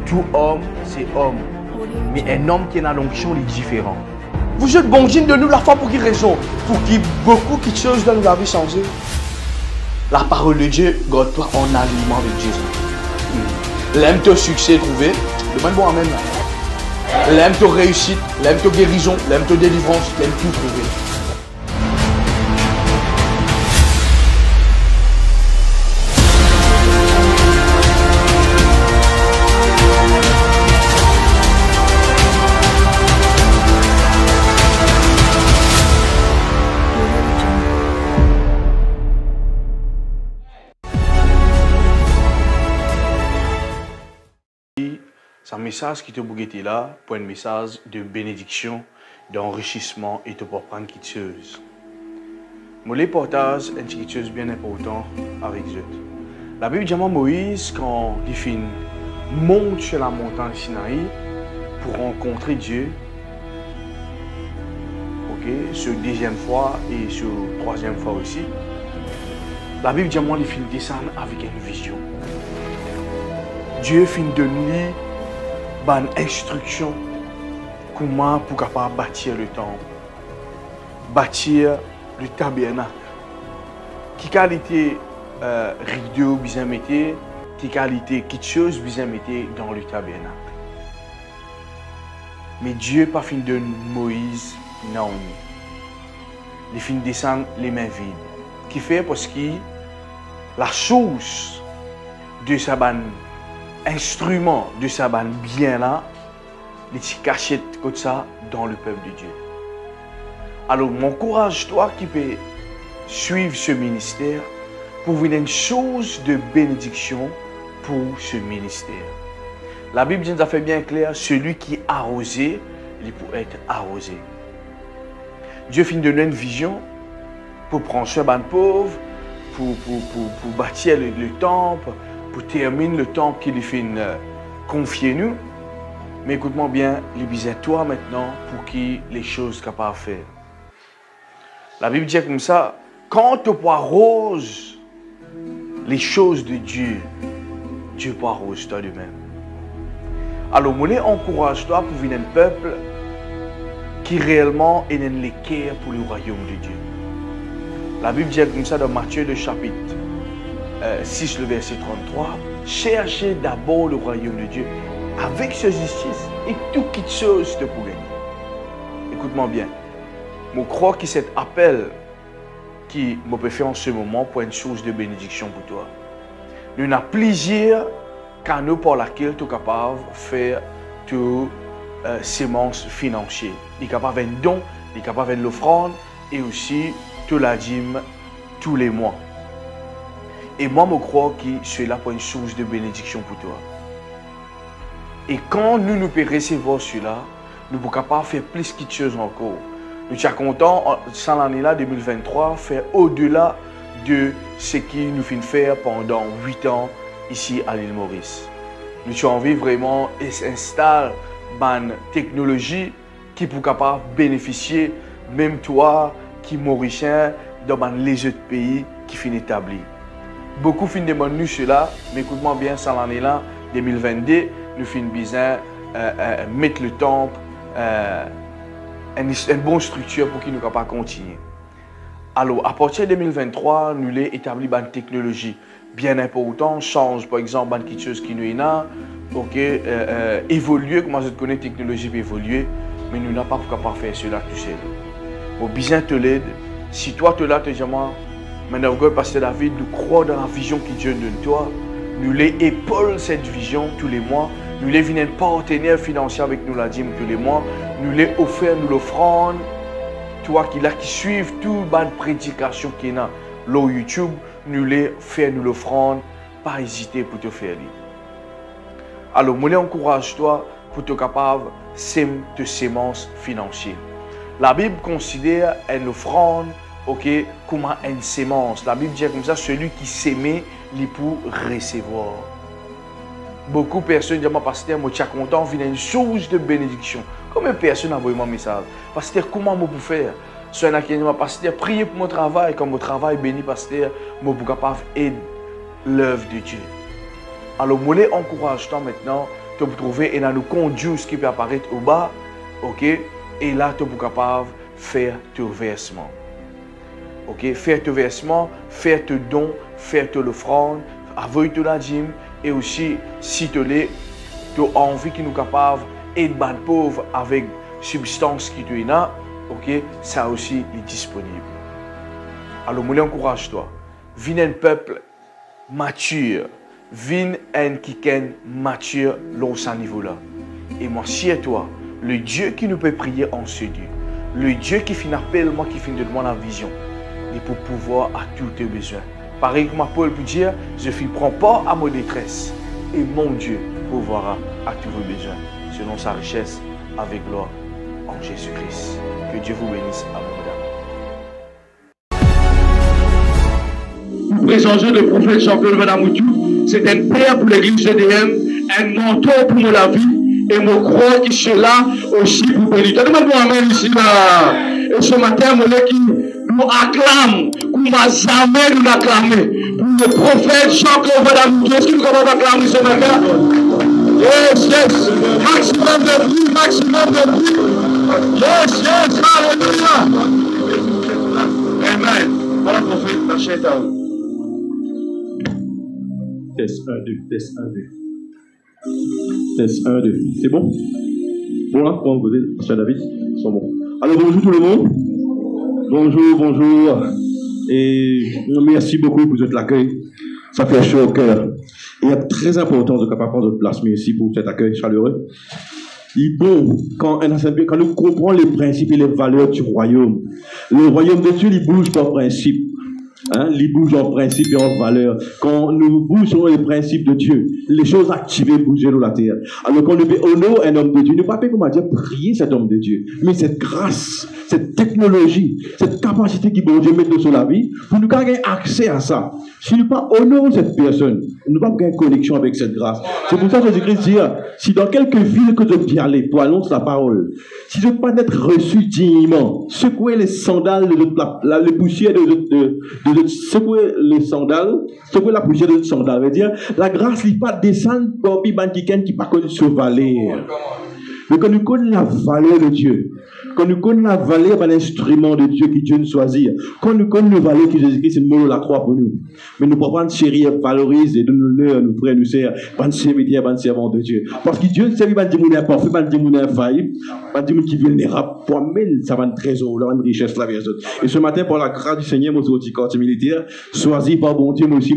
Tout homme, c'est homme. Mais un homme qui a une onction est différent. Vous êtes bon Dieu de nous la foi pour quelle raison? Pour qu'il y ait beaucoup de choses dans la vie changée. La parole de Dieu, garde-toi en alignement avec Jésus. L'aime ton succès trouvé, demande bon amen. L'aime ton réussite, l'aime ton guérison, l'aime ton délivrance, l'aime tout trouver. C'est un message qui te bougeait là pour un message de bénédiction, d'enrichissement et de pour prendre quelque chose. Je voulais partager quelque chose bien important avec vous. La Bible dit à Moïse quand il monte sur la montagne Sinaï pour rencontrer Dieu, sur deuxième fois et sur troisième fois aussi. La Bible dit à moi qu'il descend avec une vision. Dieu finit de lui une instruction comment pour capable bâtir le temple, bâtir le tabernacle. Qui qualité rideau bien mettre, qui qualité quelque chose bien mettre dans le tabernacle. Mais Dieu pas fin de Moïse non. Il fin descendre les mains vides. Qui fait parce que la chose de sa instrument de sa bien là, il est caché comme ça dans le peuple de Dieu. Alors, m'encourage toi qui peux suivre ce ministère pour venir une chose de bénédiction pour ce ministère. La Bible nous a fait bien clair, celui qui est arrosé, il peut être arrosé. Dieu finit de donner une vision pour prendre soin des pauvres, pour bâtir le temple, pour terminer le temple qu'il fait confier nous. Mais écoute-moi bien, il besoin toi maintenant pour qui les choses capables de faire. La Bible dit comme ça, quand tu arroses les choses de Dieu, Dieu peut arroser toi de même. Alors, moi, encourage-toi pour venir un peuple qui réellement est dans l'équerre pour le royaume de Dieu. La Bible dit comme ça dans Matthieu, le chapitre 6, le verset 33. Cherchez d'abord le royaume de Dieu avec sa justice et toute chose te pour gagner. Écoute-moi bien. Je crois que cet appel qui me peut faire en ce moment pour une source de bénédiction pour toi. Nous avons plusieurs canaux par lesquels tu es capable de faire tes semences financières. Tu es capable de faire un don, tu es capable de faire l'offrande et aussi tu la dîme tous les mois. Et moi, je crois que c'est là pour une source de bénédiction pour toi. Et quand nous pouvons recevoir cela, nous sommes capables de faire plus de choses encore. Nous sommes contents, sans l'année là, 2023, faire au-delà de ce qu'il nous fait faire pendant 8 ans ici à l'île Maurice. Nous avons envie vraiment d'installer une technologie qui peut capable de bénéficier, même toi qui es mauricien, dans les autres pays qui finissent établis. Beaucoup finissent demandent nous cela, mais écoute-moi bien, sans l'année là, 2022, nous finissons bien mettre le temple, une bonne structure pour qu'il nous capable continuer. Alors, à partir de 2023, nous avons établi une technologie bien importante, change par exemple quelque chose qui nous est là, évoluer, comment je connais la technologie peut évoluer, mais nous n'avons pas capable de faire cela tout seul. Bon, bien te l'aide. Si toi tu es là, tu dis moi, maintenant, pasteur David, nous croyons dans la vision que Dieu donne toi. Nous les épaulons cette vision tous les mois. Nous les venons partenaires financiers avec nous la dîme tous les mois. Nous les offrons, nous l'offrande. Toi qui suivent toute bonne prédication qui est là, YouTube, nous les faisons, nous l'offrande. Pas hésiter pour te faire lire. Alors, moi, encourage-toi pour te capable de semences financières. La Bible considère une offrande comme une sémence. La Bible dit comme ça, celui qui s'aimait, il peut recevoir. Beaucoup de personnes disent, pasteur, je suis content, il y a une source de bénédiction. Combien de personnes ont envoyé mon message? Pasteur, comment je peux faire? Soit il y a pasteur, priez pour mon travail, quand mon travail béni, pasteur, je suis capable d'aider l'œuvre de Dieu. Alors, je encourage-toi maintenant tu peux trouver et dans nous conduire ce qui peut apparaître au bas, ok? Et là, tu es capable de faire tes versements. Ok? Faire tes versements, faire tes dons, faire tes offrandes, avoir tout la dîme et aussi, si tu as envie qui nous capable d'aider les pauvres avec substance qui tu as, ok? Ça aussi est disponible. Alors, je encourage toi. Viens un peuple mature. Viens un qui est mature dans ce niveau-là. Et moi, si et toi, le Dieu qui nous peut prier en ce Dieu, le Dieu qui finit appel, moi qui finit de demander la vision, et pour pouvoir à tous tes besoins. Pareil comme Paul peut dire, je ne prends pas à ma détresse, et mon Dieu pourvoira à tous vos besoins, selon sa richesse, avec gloire en Jésus-Christ. Que Dieu vous bénisse abondamment. Présenter le prophète Jean-Claude Vanamoutou, c'est un père pour l'église GDM, un mentor pour la vie, et mon croix qui est là aussi pour bénir. Donne-moi un amen ici là. Et ce matin, mon qui nous acclame, qu'on va jamais nous acclamer. Pour le prophète Jean-Claude Vanamoutou, est-ce qu'il nous va acclamer ce matin? Yes, yes. Maximum de bruit, maximum de bruit. Yes, yes. Alléluia. Amen. Voilà le prophète, la chaîne à vous. Test 1, 2, test 1, 2. Test 1, 2. C'est bon? Bon là, pour vous dire, Pasteur David, ils sont bons. Alors bonjour tout le monde. Bonjour, bonjour. Et merci beaucoup pour votre accueil. Ça fait chaud au cœur. Il est très important de prendre votre place, merci pour cet accueil chaleureux. Il est bon, quand nous comprenons les principes et les valeurs du royaume, le royaume de Dieu, il bouge par principe. Hein, il bouge en principe et en valeur. Quand nous bougeons les principes de Dieu, les choses activées bougent dans la terre. Alors quand nous honorons un homme de Dieu, ne pas comment dire prier cet homme de Dieu, mais cette grâce, cette technologie, cette capacité qui bon Dieu met sur la vie, pour nous avoir accès à ça. Si nous ne pas honorons cette personne, nous n'avons pas une connexion avec cette grâce. C'est pour ça que Jésus-Christ dit, si dans quelques villes que je peux aller pour annoncer la parole, si je ne veux pas être reçu dignement, secouer les sandales, les poussières secouer les sandales, secouer la poussière de sandales, veut dire, la grâce n'est pas descendre pour quelqu'un qui n'a pas connu ce valeur. Mais quand nous connaissons la valeur de Dieu, quand nous connaissons la valeur de l'instrument de Dieu que Dieu nous choisit, quand nous connaissons la valeur que Jésus-Christ est mort la croix pour nous, mais nous ne pouvons pas chérir, valoriser, donner l'honneur, nous frères, nous sœurs, pas servir, pas servant de Dieu. Parce que Dieu ne sert pas de monde parfait, pas de monde infaillible, pas de monde qui est vulnérable, pour amener ça va un trésor, là, une richesse, la vie. Et ce matin, par la grâce du Seigneur, moi, aussi, corps militaire, choisi par bon Dieu, moi aussi,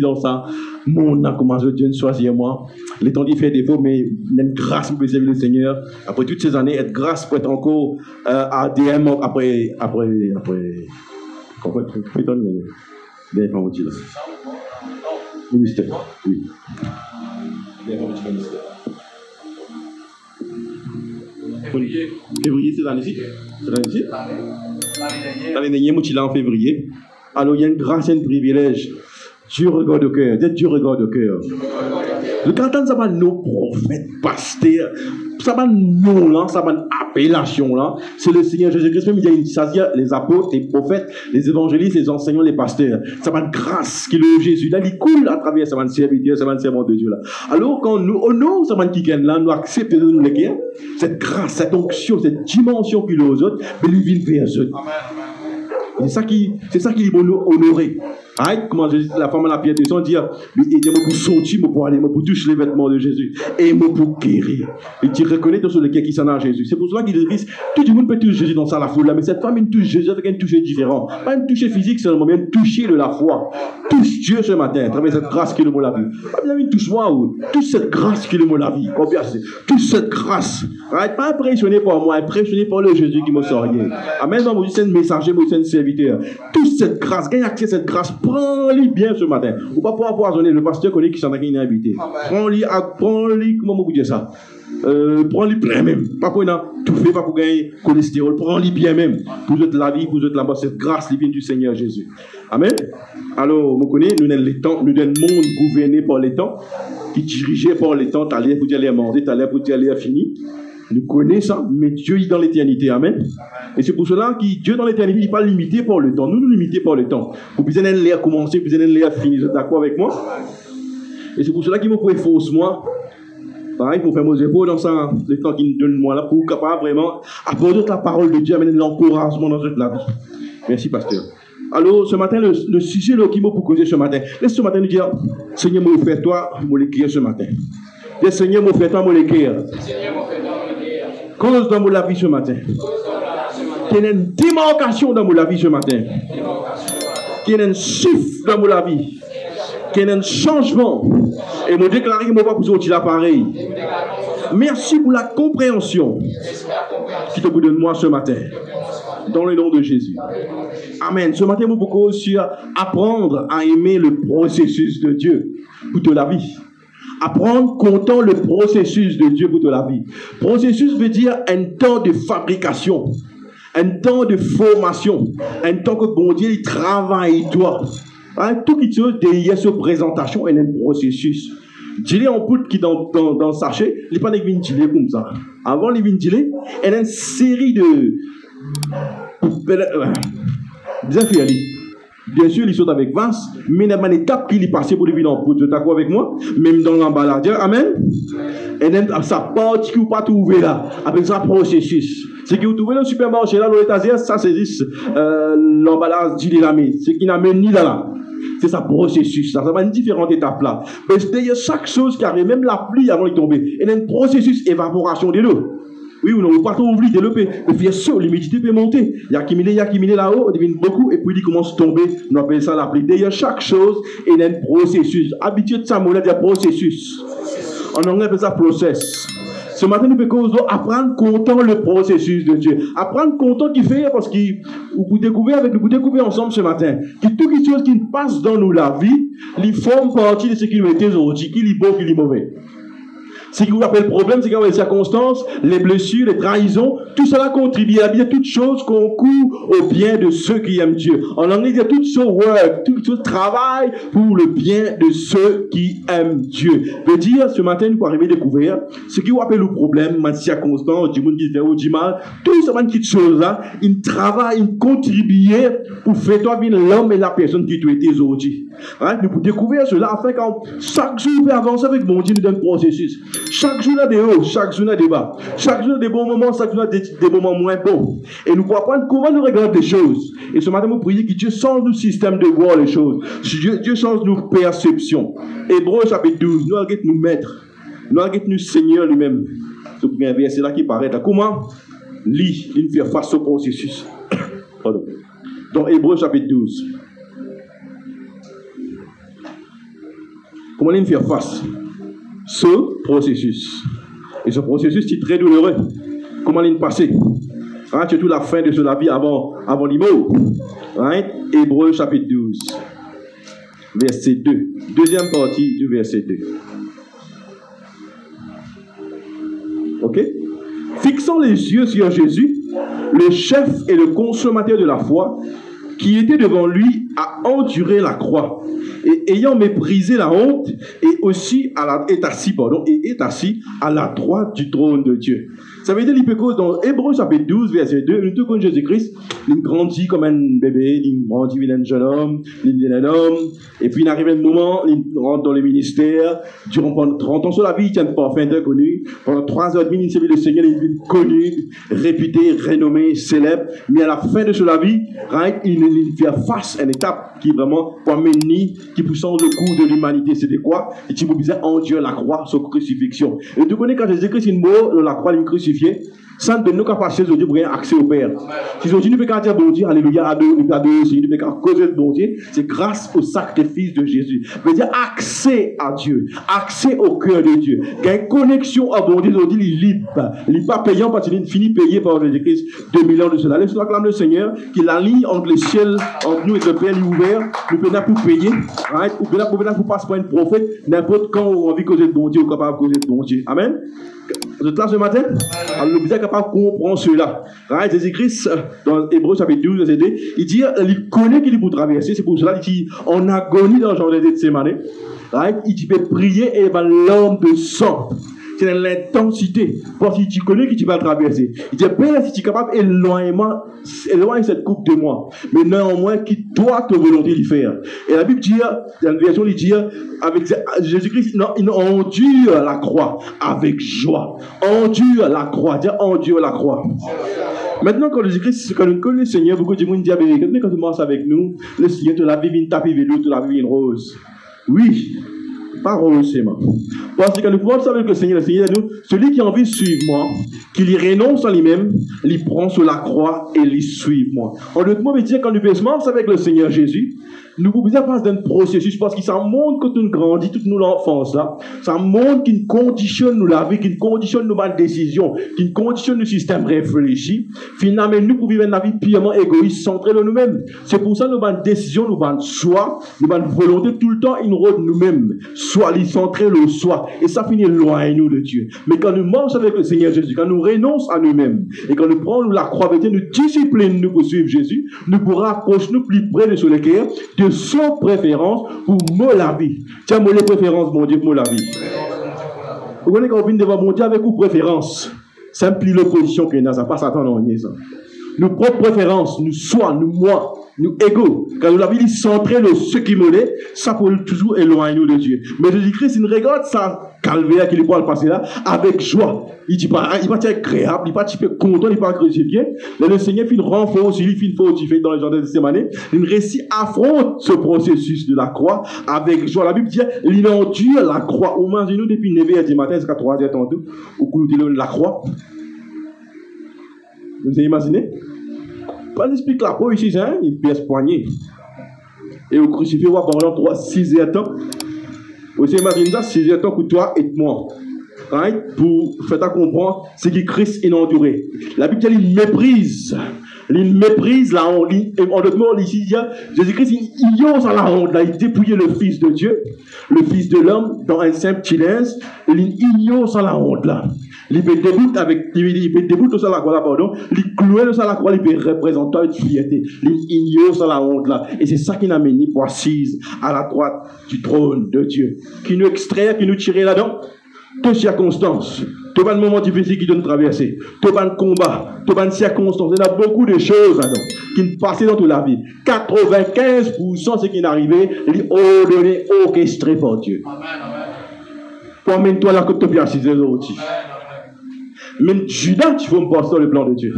dans ça, mon a commencé Dieu de choisir moi. Les temps d'y faire défaut, mais une grâce pour servir le Seigneur. Après toutes ces années, être grâce pour être encore à DM après. Comment ministère. Oui. Février, c'est l'année-ci. L'année dernière, moi, je l'ai en février. Alors, il y a une grâce et un privilège. Dieu regarde au cœur. Dieu regarde au cœur. Le canton, ça va nos prophètes, pasteurs. Ça va nous là, ça va appellation là. C'est le Seigneur Jésus-Christ. Même il y a une c'est-à-dire les apôtres, les prophètes, les évangélistes, les enseignants, les pasteurs. Ça va une grâce qui est Jésus. Là, il coule à travers ça va une serviteur, ça va une servante de Dieu là. Alors quand nous honorons ça va qui là, nous acceptons de nous les guerres. Cette grâce, cette onction, cette dimension qu'il a aux autres, mais lui vient vers eux. C'est ça qui est nous honorer. Comment la femme à la pierre de son dit, aidez-moi pour sortir, pour aller, pour toucher les vêtements de Jésus, et moi pour guérir. Et tu reconnais dans le cœur qui s'en a Jésus. C'est pour cela qu'il dit, tout le monde peut toucher Jésus dans sa la foule là, mais cette femme, elle touche Jésus avec un toucher différent. Pas un toucher physique seulement, mais un toucher de la foi. Touche Dieu ce matin, à travers cette grâce qui est le mot la vie. Pas bien, touche-moi, ou touche cette grâce qui est le mot la vie. Combien c'est? Touche cette grâce. Pas impressionné par moi, impressionné par le Jésus qui me sort. Amen, moi, c'est un messager, moi, c'est un serviteur. Touche cette grâce, gagne accès à cette grâce. Prends-les bien ce matin. Ou pas pour empoisonner. Le pasteur connaît qui s'en a qui est invité. Prends-les, comment vous dire ça? Prends-les plein même. Pas pour tout fait, pas pour gagner cholestérol. Prends-les bien même. Pour êtes la vie, pour êtes la bas cette grâce qui vient du Seigneur Jésus. Amen. Alors, vous connaissez, nous sommes les temps, nous sommes le monde gouverné par les temps, qui dirigé par les temps. T'as l'air pour dire les mandés, t'as l'air pour dire les fini. Nous connaissons ça, mais Dieu est dans l'éternité. Amen. Et c'est pour cela que Dieu dans l'éternité n'est pas limité par le temps. Nous limités par le temps. Vous pouvez l'air commencer, vous pouvez l'air finir. Vous êtes d'accord avec moi? Et c'est pour cela qu'il me faut fausse moi. Pareil, pour faire mes épaules dans ça, le temps qu'il me donne moi là, pour capable vraiment apporter la parole de Dieu, amener de l'encouragement dans toute la vie. Merci, pasteur. Alors, ce matin, le sujet qui m'a pour causer ce matin, laisse ce matin nous dire, Seigneur, moi, fais-toi, moi, l'écrire ce matin. Dis, Seigneur, moi, fais-toi, moi, l'écrire. Cause dans mon la vie ce matin. Qu'il y ait une démarcation dans mon la vie ce matin. Qu'il y ait un chiffre dans mon la vie. Qu'il y ait un changement. Et me déclarer que je ne vais pas pousser l'appareil. Merci pour la compréhension qui te donne moi ce matin. Dans le nom de Jésus. Amen. Ce matin, nous beaucoup sur apprendre à aimer le processus de Dieu pour toute la vie. Apprendre comptant le processus de Dieu pour toute la vie. Processus veut dire un temps de fabrication, un temps de formation, un temps que bon Dieu il travaille toi. Hein, tout qui chose derrière cette présentation est un processus. Dis-le en poudre qui dans le sachet, il n'est pas des vins comme ça. Avant les vins, il y a une série de bien sûr, ils sont avec Vance, mais il y a une étape qui est passée pour les vins en poudre. Tu es d'accord avec moi? Même dans l'emballage. Amen. Et même ça partie qui n'est pas trouvé là, avec ça processus. Ce que vous trouvez dans le supermarché là, dans l'étagère, ça c'est juste l'emballage d'Ilamé. Ce qui n'a même ni là. C'est ça processus. Ça va une différente étape là. Mais il y a chaque chose qui arrive, même la pluie avant de tomber. Il y a un processus d'évaporation de l'eau. Oui ou non, vous pas trop ouvrir, développer. Mais bien sûr, l'humidité peut monter. Il y a accumulé là-haut, il devient beaucoup, et puis il commence à tomber. On appelle ça la pluie. D'ailleurs, chaque chose, il y a un processus. Habitué de ça, on a dit processus. En anglais, on appelle ça process. Ce matin, nous pouvons apprendre comptant le processus de Dieu. Apprendre comptant qui fait, parce que vous découvrez ensemble ce matin, que toutes les choses qui passent dans nous la vie, ils forment partie de ce qui nous était aujourd'hui, qui est bon, qui est mauvais. Ce qui vous appelle le problème, c'est qu'il y a les circonstances, les blessures, les trahisons, tout cela contribue à bien, toutes choses concourent au bien de ceux qui aiment Dieu. En anglais, il y a toutes choses work, toutes choses travaillent pour le bien de ceux qui aiment Dieu. Veut dire, ce matin, nous pouvons arriver à découvrir ce qui vous appelle le problème, les circonstances, du monde qui fait ou du mal, toutes ces petites choses-là, ils travaillent, ils contribuent pour faire toi bien l'homme et la personne qui tu étais aujourd'hui. Hein? Nous pouvons découvrir cela afin que chaque jour, vous pouvez avancer avec mon Dieu, nous donne un processus. Chaque jour, il y a des hauts, chaque jour, il y a des bas. Chaque jour, il y a des bons moments, chaque jour, il y a des moments moins bons. Et nous pouvons apprendre comment nous regarder des choses. Et ce matin, nous prions que Dieu change notre système de voir les choses. Dieu change nos perceptions. Hébreux chapitre 12, nous allons nous mettre. Nous allons nous Seigneur lui-même. C'est un verset là qui paraît. Comment lit, il fait face au processus. Pardon. Dans Hébreux chapitre 12. Comment il fait face ce processus. Et ce processus est très douloureux. Comment il passe? Hein, surtout la fin de la vie avant l'immo. Hein? Hébreux chapitre 12, verset 2. Deuxième partie du verset 2. Ok? Fixant les yeux sur Jésus, le chef et le consommateur de la foi, qui était devant lui, a enduré la croix. Et ayant méprisé la honte, est assis à la droite du trône de Dieu. Ça veut dire que dans Hébreux chapitre 12, verset 2, nous tout Jésus-Christ, il grandit comme un bébé, il grandit comme un jeune homme, il devient un homme, et puis il arrive un moment, il rentre dans le ministère, pendant 30 ans sur la vie, il tient pas fin d'être connu, pendant 3 heures et demie, il servait le Seigneur, il devient connu, réputé, renommé, célèbre, mais à la fin de la vie, il fait face à une étape qui est vraiment pour mener, qui pousse le cours de l'humanité. C'était quoi? Et tu me disais, en Dieu, la croix, sur crucifixion. Et tu connais quand Jésus-Christ est mort, la croix, il crucifié, sans de nous capacités aujourd'hui pour avoir accès au Père. Si aujourd'hui nous pouvons dire bon Dieu, alléluia, à Dieu, nous pouvons causer de bon Dieu, c'est grâce au sacrifice de Jésus. Veut dire accès à Dieu, accès au cœur de Dieu. Il y a une connexion à bon Dieu, aujourd'hui, il est libre. Il n'est pas payant parce qu'il finit payé par Jésus-Christ 2000 ans de cela. Laisse-nous acclamer le Seigneur, qu'il a ligne entre le ciel, entre nous et le Père, il est ouvert. Nous pouvons pour payer, ou pour passer par un prophète, n'importe quand on a envie de causer de bon Dieu, ou capable de causer de bon Dieu. Amen. Vous êtes là ce matin? Alors, nous sommes capables de comprendre cela. Jésus-Christ, dans Hébreux chapitre 12, verset 2, il dit, il connaît qu'il est pour traverser, c'est pour cela qu'il dit, en agonie dans le jardin de Gethsémani, il peut prier et il va l'homme de sang. c'est dans l'intensité. Parce que tu connais que tu vas traverser. Il dit, Père, si tu es capable, éloigne cette coupe de moi. Mais néanmoins, qui doit te volonté d'y faire. Et la Bible dit, dans une version, il dit, avec Jésus-Christ, il endure la croix avec joie. Endure la croix. Dis, endure la croix. Maintenant, quand Jésus-Christ, quand nous connaissons le Seigneur, beaucoup de monde dit, quand tu marches avec nous, le Seigneur te la vie une tapis vélo, te la vie une rose. Oui, pas rose, c'est moi. Parce que nous pouvons savoir que le Seigneur nous, celui qui a envie de suivre moi, qu'il y renonce à lui-même, il prend sur la croix et il suit moi. En d'autres mots, dire quand nous marchons avec le Seigneur Jésus, nous pouvons passer d'un processus parce que ça montre que nous grandissons toute nous l'enfance là. Ça montre qu'il conditionne nous la vie, qu'il conditionne nos bonnes décisions, qu'il conditionne le système réfléchi. Finalement, nous pouvons vivre une vie purement égoïste, centrée dans nous-mêmes. C'est pour ça que nos bonnes décisions, nos bonnes choix, nos bonnes volontés, tout le temps, ils nous rendent nous-mêmes. Soit les centrés, le soi. Et ça finit loin de nous de Dieu. Mais quand nous marchons avec le Seigneur Jésus, quand nous renonçons à nous-mêmes, et quand nous prenons la croix avec Dieu, nous disciplinons nous pour suivre Jésus, nous pour rapprocher nous plus près de son cœur, de son préférence pour moi la vie. Tiens, moi les préférences, mon Dieu, pour moi la vie. Vous voyez quand on vient devant mon Dieu avec vos préférences, c'est un pli l'opposition que nous, ça passe à temps dans ça. Nos propres préférences, nous soi, nous moi, nous égaux. Quand nous la vie centrée de ce qui me l'est, ça peut toujours éloigner nous de Dieu. Mais Jésus-Christ, il regarde ça, calvaire qu'il pourra le passer là, avec joie. Il dit pas, il va être agréable, il va être content, il va être crucifié. Le Seigneur, il renforce, il fait fortifié dans le jardin de Gethsémani. Il récit, affronte ce processus de la croix avec joie. La Bible dit, il endure la croix. Au moins, nous, depuis 9h du matin jusqu'à 3h tantôt, au coup de la croix. Vous avez imaginé? Pas d'explique la peau ici, hein? Il pièce poignée. Et au crucifié, on va pendant 6 heures de temps. Vous avez imaginé ça? 6 heures de temps pour toi et moi. Right? Pour faire comprendre ce que Christ a enduré. La Bible dit il méprise. Il méprise la honte. En d'autres mots, ici, Jésus-Christ, il ose à la honte. Là, il dépouille le Fils de Dieu, le Fils de l'homme, dans un simple silence. Il ignore à la honte là. Il peut déboute avec, il peut déboute sur la croix là, pardon. Il clouer sur la croix, il peut représenter une fierté. Il ignore à la honte là. Et c'est ça qui nous amène pour assise à la droite du trône de Dieu. Qui nous extrait, qui nous tire là-dedans. Toutes circonstances, tout un moment difficile qui doit traverser, tout un combat, tout un circonstance, il y a beaucoup de choses là-dedans qui nous passent dans toute la vie. 95% ce qui est arrivé, il est ordonné, orchestré par Dieu. Pour amener toi là que tu as assisé aussi. Même Judas, tu faut me passer dans le plan de Dieu.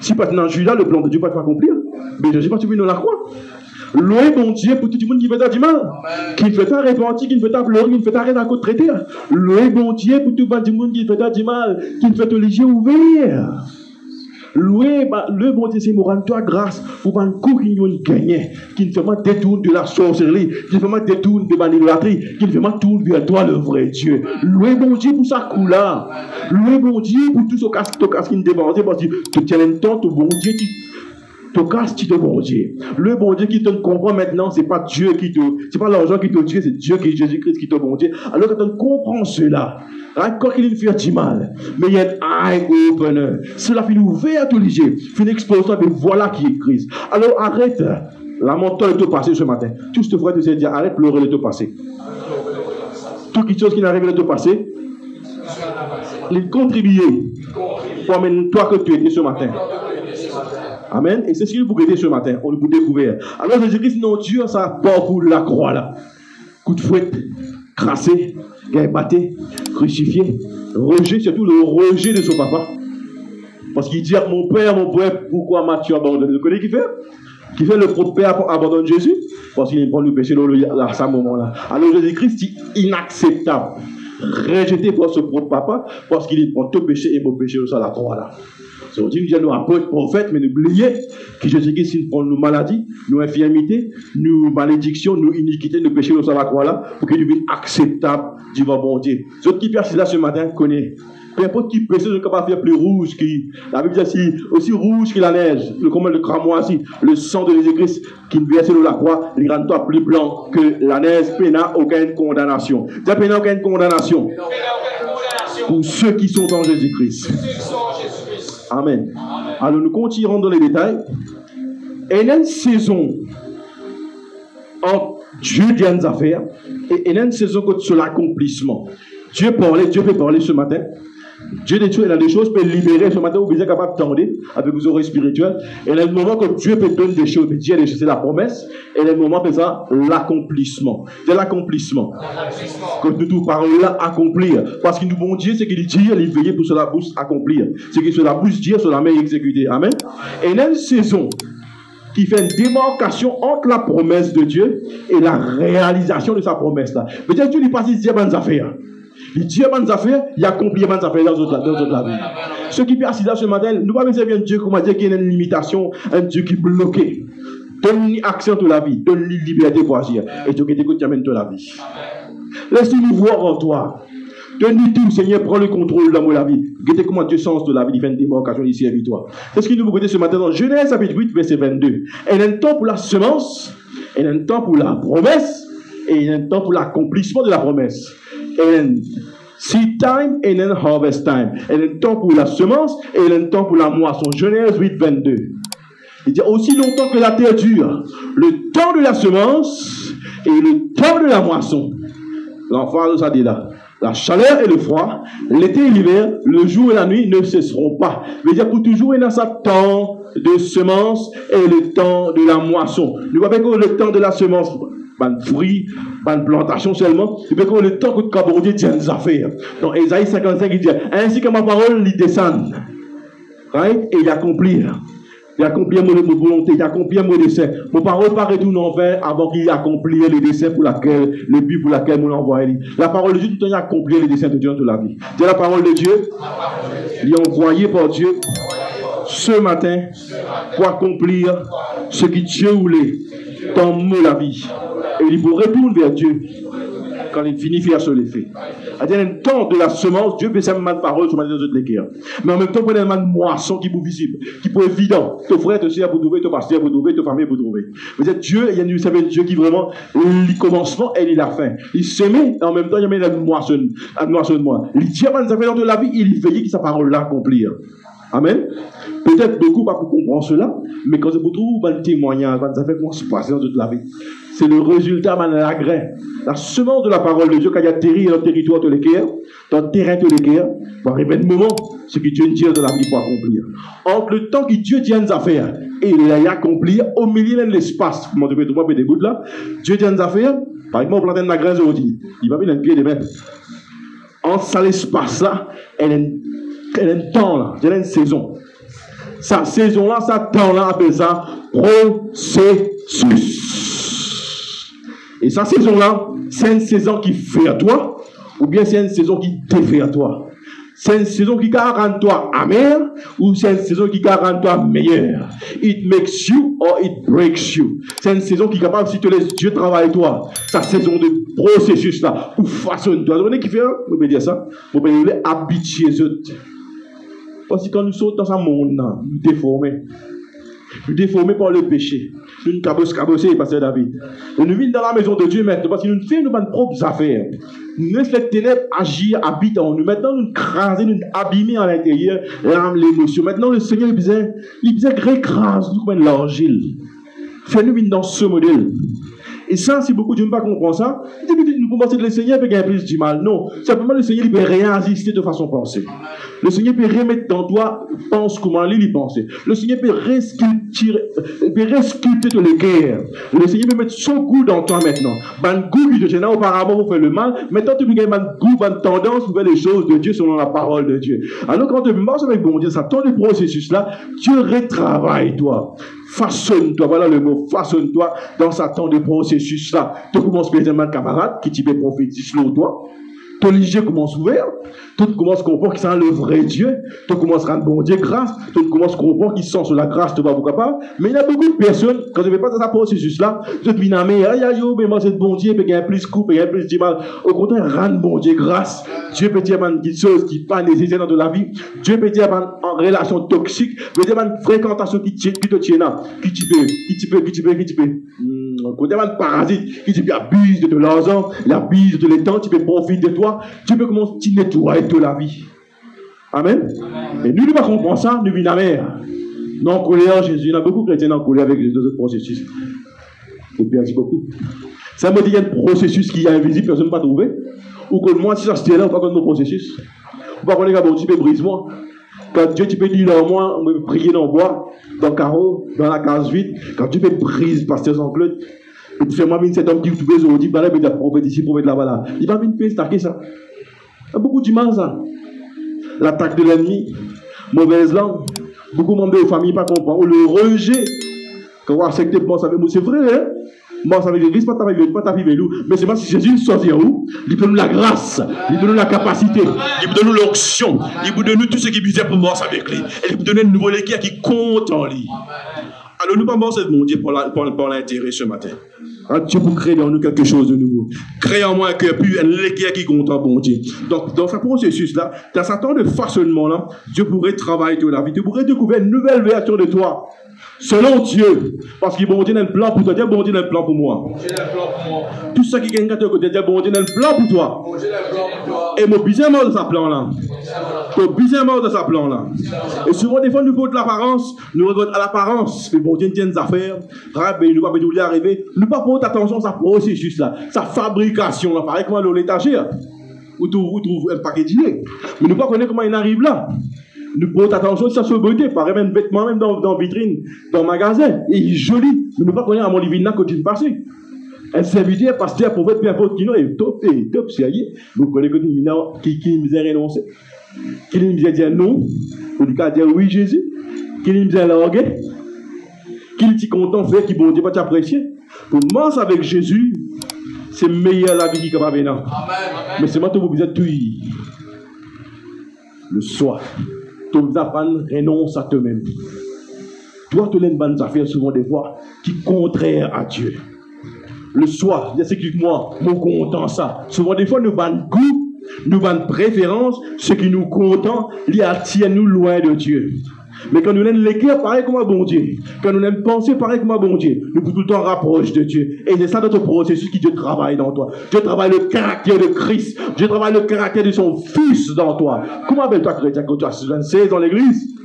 Si maintenant Judas, le plan de Dieu va t'accomplir, mais je ne sais pas si tu veux dans la croix. Loué bon Dieu pour tout le monde qui fait du mal, qui fait ta repentir, qui fait ta pleurer, qui fait ta arrêter à côté traiter. Loué bon Dieu pour tout le monde qui fait du mal, qui fait les yeux ouverts. Loué le bon Dieu, c'est me rendre toi grâce pour un coup qui nous gagne, qui ne fait pas détourner de la sorcellerie, qui ne fait pas détourner de l'idolâtrie, qui ne fait pas tourner vers toi le vrai Dieu. Loué bon Dieu pour sa coup-là. Loué bon Dieu pour tout ce casse qui nous demande, parce que tu tiens un temps, ton bon Dieu, tu casses, tu te bon Dieu. Le bon Dieu qui te comprend maintenant, c'est pas Dieu qui te, c'est pas l'argent qui te tue, c'est Dieu qui est Jésus-Christ qui te bon Dieu. Alors que tu comprends cela, quand il fait du mal, mais il y a un eye opener. Cela fait ouvert à tous les yeux, fait une explosion, et voilà qui est Christ. Alors arrête, la montagne de te passer ce matin. Tout ce que tu ferais, tu dire, arrête pleurer de te passer. Toute chose qui n'arrive de te passer, il contribue pour amener toi que tu étais ce matin. Amen. Et c'est ce qu'il vous aider ce matin. On vous découvert. Alors Jésus-Christ, non, Dieu, ça part pour la croix là. Coup de fouette, crassé, batté, crucifié, rejet, surtout le rejet de son papa. Parce qu'il dit à mon père, pourquoi m'as-tu abandonné? Vous connaissez qui fait? Qui fait le propre père abandonne Jésus? Parce qu'il prend le péché à ce moment-là. Alors Jésus-Christ dit inacceptable. Rejeté par ce propre papa, parce qu'il prend tout péché et mon péché sur la croix là. C'est on dit que nous apôtres, prophètes, mais n'oubliez que Jésus-Christ, il prend nos maladies, nos infirmités, nos malédictions, nos iniquités, nos péchés sur la croix là, pour qu'il devienne acceptable devant bon Dieu. Ceux qui passent là ce matin connaissent. Peu importe qui péché, ne peut pas faire plus rouge qui, la Bible dit aussi rouge que la neige, comme le cramoisi, le sang de Jésus-Christ qui verse sur la croix, il rend toi plus blanc que la neige, il n'a aucune condamnation. Il n'a aucune condamnation pour ceux qui sont en Jésus-Christ. Amen. Alors nous continuerons dans les détails. Et il y a une saison en Dieu des affaires et il y a une saison sur l'accomplissement. Dieu peut parler ce matin. Dieu des choses, il a des choses, peut libérer ce matin, vous êtes capable d'attendre avec vos oreilles spirituelles. Et il y a le moment que Dieu peut donner des choses, Dieu a des choses, c'est la promesse. Et il y a le moment que ça, l'accomplissement. C'est l'accomplissement. Que nous tout parlons là, accomplir. Parce que nous, bon Dieu, c'est qu'il dit, il veille pour cela bouche accomplir. C'est que cela bouche dire, cela met exécuter. Amen. Et il y a une saison qui fait une démarcation entre la promesse de Dieu et la réalisation de sa promesse là. Peut-être Dieu lui passe des bonnes affaires. Il dit bonnes affaires, il accomplit bonnes affaires dans notre vie. Ceux qui passent là ce matin, nous ne pouvons pas servir un Dieu, comment dire, qui a une limitation, un Dieu qui est bloqué. Donne-lui accès de la vie, donne-lui liberté pour agir. Et Dieu qui t'écoute, t'amène de la vie. Laisse-nous voir en toi. Donne-lui tout, Seigneur, prends le contrôle dans la vie. Regardez comment Dieu sens de la vie, il fait une démarcation ici avec toi. C'est ce qu'il nous propose ce matin dans Genèse chapitre 8, verset 22. Et il y a un temps pour la semence, et il y a un temps pour la promesse, et il y a un temps pour l'accomplissement de la promesse. And seed time and then harvest time. Et un temps pour la semence et un temps pour la moisson. Genèse 8, 22. Il dit aussi longtemps que la terre dure, le temps de la semence et le temps de la moisson. L'enfant de ça dit là. La chaleur et le froid, l'été et l'hiver, le jour et la nuit ne cesseront pas. Il veut dire pour toujours il y a ça temps de semence et le temps de la moisson. Nous voyons que le temps de la semence, ban fruit, ban plantation seulement, et puis quand le temps que Dieu tient des affaires. Donc Ésaïe 55 il dit, ainsi que ma parole il descend, right? Et il accomplit. Il accomplit mon volonté, il accomplit mon dessein. Mon parole pas retourne en vain avant qu'il accomplit les desseins pour laquelle, le but pour lequel mon envoie. La parole de Dieu tout le temps accomplit les desseins de Dieu dans la vie. C'est la parole de Dieu. Il est envoyé par Dieu ce matin pour accomplir ce que Dieu voulait dans la vie. Et il faut retourner vers Dieu quand il finit de faire ce l'effet. À un temps de la semence, Dieu peut s'amener de parole sur les autres légumes. Mais en même temps, il y a une moisson qui est visible, qui est évident. Ton frère, ton soeur pour trouver, ton pasteur pour trouver, ton famille pour trouver. Vous êtes Dieu, il y a un Dieu qui vraiment, le commencement et la fin. Il sème, et en même temps, il y a une moissonnement. Il dit, dans la vie, il veille que sa parole là accomplir. Amen. Peut-être beaucoup pas pour comprendre cela, mais quand vous trouvez un témoignage, ça fait comment se passer dans toute la vie. C'est le résultat de la graine, la semence de la parole de Dieu qui a atterri dans le territoire de l'équerre, dans le terrain de l'équerre, pour arriver un moment, ce que Dieu dit de la vie pour accomplir. Entre le temps que Dieu tient des affaires et il l'a accompli, au milieu de l'espace, comment devez trouver des bouts là, Dieu tient des affaires, par exemple, on plante une graine aujourd'hui, il va bien un pied de main. En ça l'espace là, elle a un temps là, elle a une saison. Sa saison là, sa temps là, appelle ça processus. Et sa saison là, c'est une saison qui fait à toi, ou bien c'est une saison qui défait à toi. C'est une saison qui rend toi amer, ou c'est une saison qui rend toi meilleur. It makes you or it breaks you. C'est une saison qui est capable, si tu laisses Dieu travailler toi, sa saison de processus là, ou façonne-toi. Vous voyez qui fait, vous pouvez dire ça, vous pouvez habituer les autres. Parce que quand nous sommes dans un monde, nous déformés. Nous déformés par le péché. Nous nous cabossés, pasteur David. Et nous vivons dans la maison de Dieu maintenant parce que nous faisons nos propres affaires. Nous laissons les ténèbres agir, habiter en nous. Maintenant, nous craser, nous abîmer à l'intérieur, l'âme, l'émotion. Maintenant, le Seigneur, il besoin récrase nous comme l'argile. Fais-nous vivre dans ce modèle. Et ça, si beaucoup de gens ne comprennent pas ça, nous pouvons penser que le Seigneur peut gagner plus du mal. Non, simplement le Seigneur il peut réajuster de façon pensée. Le Seigneur peut remettre dans toi, pense comment il pense. Le Seigneur peut resculpter tous les guerres. Le Seigneur peut mettre son goût dans toi maintenant. Ban goût qui te gênait auparavant pour faire le mal. Maintenant, tu peux gagner ban goût, ban tendance pour faire les choses de Dieu selon la parole de Dieu. Alors quand tu marches avec bon Dieu, ça tourne le processus là, Dieu retravaille toi. Façonne-toi, voilà le mot, façonne-toi dans sa temps de processus là. Tu commences par exemple un camarade qui t'y peut prophétiser sur toi. Ton léger commence ouvert, tu commences à comprendre qu'il sent le vrai Dieu, tu commences à rendre bon Dieu grâce, tu commences à comprendre qu'il sent sur la grâce, tu vas vous capable. Mais il y a beaucoup de personnes, quand je ne vais pas dans ce processus-là, je te dis, mais mais moi c'est bon Dieu, il y a plus de coups, il y a plus de mal. Au contraire, rendre bon Dieu grâce. Dieu peut dire une chose qui n'est pas nécessaire dans la vie. Dieu peut dire en relation toxique, peut dire une fréquentation qui te tient là, qui tu peux. Côté un parasite qui tu abuse de l'argent, il abuse de l'étang, tu peux profiter de toi, tu peux commencer à nettoyer toute la vie. Amen. Et nous ne pas comprendre ça, nous vivons la mer. Non, en colère, Jésus, il y a beaucoup de chrétiens en colère avec les deux autres processus. Et puis, merci beaucoup. Ça me dit qu'il y a un processus qui est invisible, personne ne peut pas trouver. Ou que moi, si ça se tient là, on va connaître mon processus. On va connaître que Dieu peut briser moi. Quand Dieu, tu peux dire dans moi, on peut prier dans le bois, dans le carreau, dans la case vide. Quand Dieu peut briser pasteur Jean-Claude, et puis moi, cet homme qui vous aujourd'hui, bah là, il va prophète ici, prophète là-bas là. Il va venir stacker ça. Il y a beaucoup d'humains ça. L'attaque de l'ennemi, mauvaise langue, beaucoup de membres de famille pas comprendre, le rejet. Quand on accepte moi, ça c'est vrai, hein? Moi, ça veut dire, pas ta vie, mais c'est moi, si Jésus sortit où, il peut nous la grâce, il peut nous la capacité, il peut nous l'onction, il peut nous tout ce qui est pour moi avec lui, et il peut donner une nouvelle équipe qui compte en lui. Alors, nous ne pouvons pas mon Dieu pour l'intérêt ce matin. Dieu pour créer dans nous quelque chose de nouveau. Créer en moi un cœur pur, une équipe qui compte en bon Dieu. Donc, dans ce processus-là, dans ce temps de façonnement-là, Dieu pourrait travailler sur la vie, Dieu pourrait découvrir une nouvelle version de toi. Selon Dieu, parce qu'il bon Dieu a un plan pour toi, Dieu bon Dieu a un plan pour moi. Tout ce qui est de côté, Dieu bon Dieu a un plan pour toi. Et mon bizarre mort de sa plan là. Mon bizarre mort de sa plan là. Et souvent des fois nous vote l'apparence, nous regardons à l'apparence, mais bon Dieu tient des affaires, nous pas nous arriver, nous pas porter attention à sa processus là, sa fabrication là, pareil comme l'étagère. Où tu trouves un paquet d'idées, mais nous pas connaître comment il arrive là. Nous portons attention à sa sobriété, par exemple, un vêtement même dans la vitrine, dans le magasin, et il est joli. Mais nous ne pas connaître à mon livre quand il passe. Un serviteur, pasteur, prophète, peu importe qui nous est top, sérieux. Vous connaissez que qui nous a renoncé, qui nous a dit non, ou du cas dire oui Jésus, qui nous a largué, qui nous dit content de faire, qui bon Dieu va t'apprécier. Pour moi, avec Jésus, c'est meilleur la vie qui va venir. Mais c'est maintenant que vous êtes tout le soir. Tu renonce à toi-même. Toi, tu as une bonne affaire souvent des fois qui est contraire à Dieu. Le soir, il y a ce qui moi, mon content ça. Souvent des fois, nous avons goût, nous avons préférence, ce qui nous content, il attire nous loin de Dieu. Mais quand nous avons l'équerre pareil comme un bon Dieu, quand nous avons pensé pareil comme un bon Dieu, nous pouvons tout le temps rapprocher de Dieu. Et c'est ça notre processus qui Dieu travaille dans toi. Dieu travaille le caractère de Christ. Dieu travaille le caractère de son Fils dans toi. Comment appelle-toi chrétien quand tu as 16 dans l'église?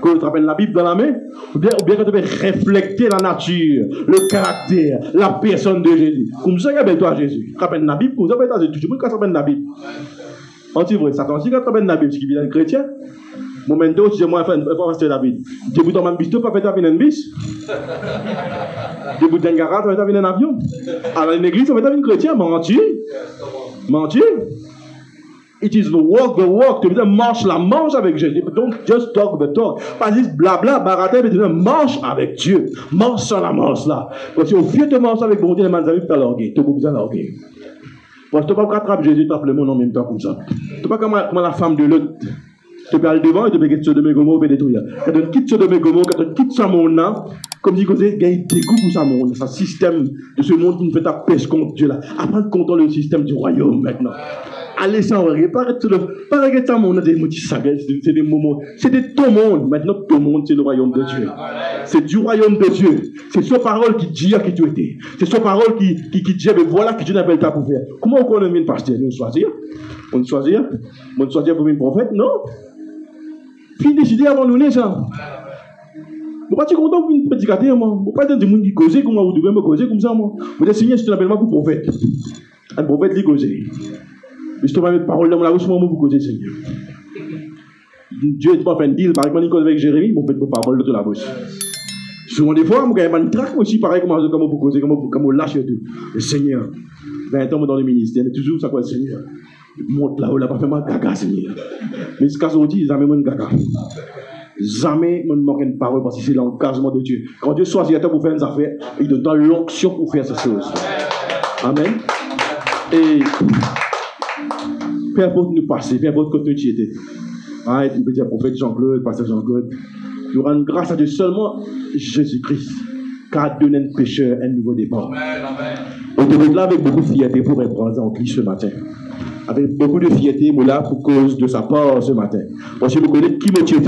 Quand tu appelles la Bible dans la main? Ou bien quand tu veux refléter la nature, le caractère, la personne de Jésus. Comme ça, appelle-toi Jésus. Tu appelles la Bible, comme ça, appelle-toi Jésus. Tu peux quand tu appelles la Bible. C'est vrai, Satan, si tu appelles la Bible, c'est qu'il est un chrétien. Momento, si moi, je David. Je vous donne un bisto, pas fait un bis. Je vous donne un garage, pas fait un avion. À l'église, on fait un chrétien, mentir. Mentir. It is the walk. Tu veux dire, marche avec Jésus. Don't just talk the talk. Pas juste blabla, barater, mais tu veux marche avec Dieu. Marche sans la marche là. Parce que au vieux te marche avec bon Dieu, les mains amis, tu as l'orgueil. Tu as besoin d'orgueil. Parce que tu ne peux pas attraper Jésus, tu as le monde en même temps comme ça. Tu ne peux pas comme la femme de l'autre. Tu peux aller devant et tu peux quitter Sodome et Gomorrhe et détruire. Quand tu quittes Sodome et Gomorrhe, quand tu quittes ce monde-là, comme dit que il y a un dégoût pour ce monde, ce système de ce monde qui nous fait ta pêche contre Dieu là. Apprendre contre le système du royaume maintenant. Allez sans regarder, pas regarder ça monde, c'est des moments, c'est de ton monde. Maintenant, ton monde, c'est le royaume de Dieu. C'est du royaume de Dieu. C'est sa parole qui dit qui tu étais. C'est sa parole qui dit, mais voilà que Dieu n'appelle pas pour faire. Comment on connaît une pasteur? On choisit pour une prophète? Non. Puis décider avant nous, ça. Vous pas content pour une prédicateur, moi. Vous pas des gens qui causent comme vous devez me causer comme ça, moi. Vous êtes signé, je te l'appelle pas pour prophète. Un prophète, il cause. Mais je te mets parole dans la bouche, moi, pour causer, Seigneur. Dieu n'est pas fait un deal, par exemple, il cause avec Jérémie, vous faites vos paroles de la bouche. Souvent, des fois, vous avez une traque aussi, pareil, comme vous causez, comme vous lâchez tout. Le Seigneur, 20 ans dans le ministère, mais toujours, ça quoi, le Seigneur. Monte là, on n'a pas fait mal gaga, Seigneur. Mais ce cas-là, on dit, jamais mon gaga. Jamais on ne manque une parole parce que c'est l'engagement de Dieu. Quand Dieu choisit pour faire une affaire, il donne l'onction pour faire ces choses. Amen. Et peu importe nous passer, peu importe que tu étais. Il peut dire prophète Jean-Claude, pasteur Jean-Claude. Nous rendons grâce à Dieu seulement Jésus-Christ, car donne un pécheur un nouveau départ. On te là avec beaucoup de fierté pour répondre en Christ ce matin. Avec beaucoup de fierté, moi là pour cause de sa part ce matin. Parce que vous connaissez qui me tuait,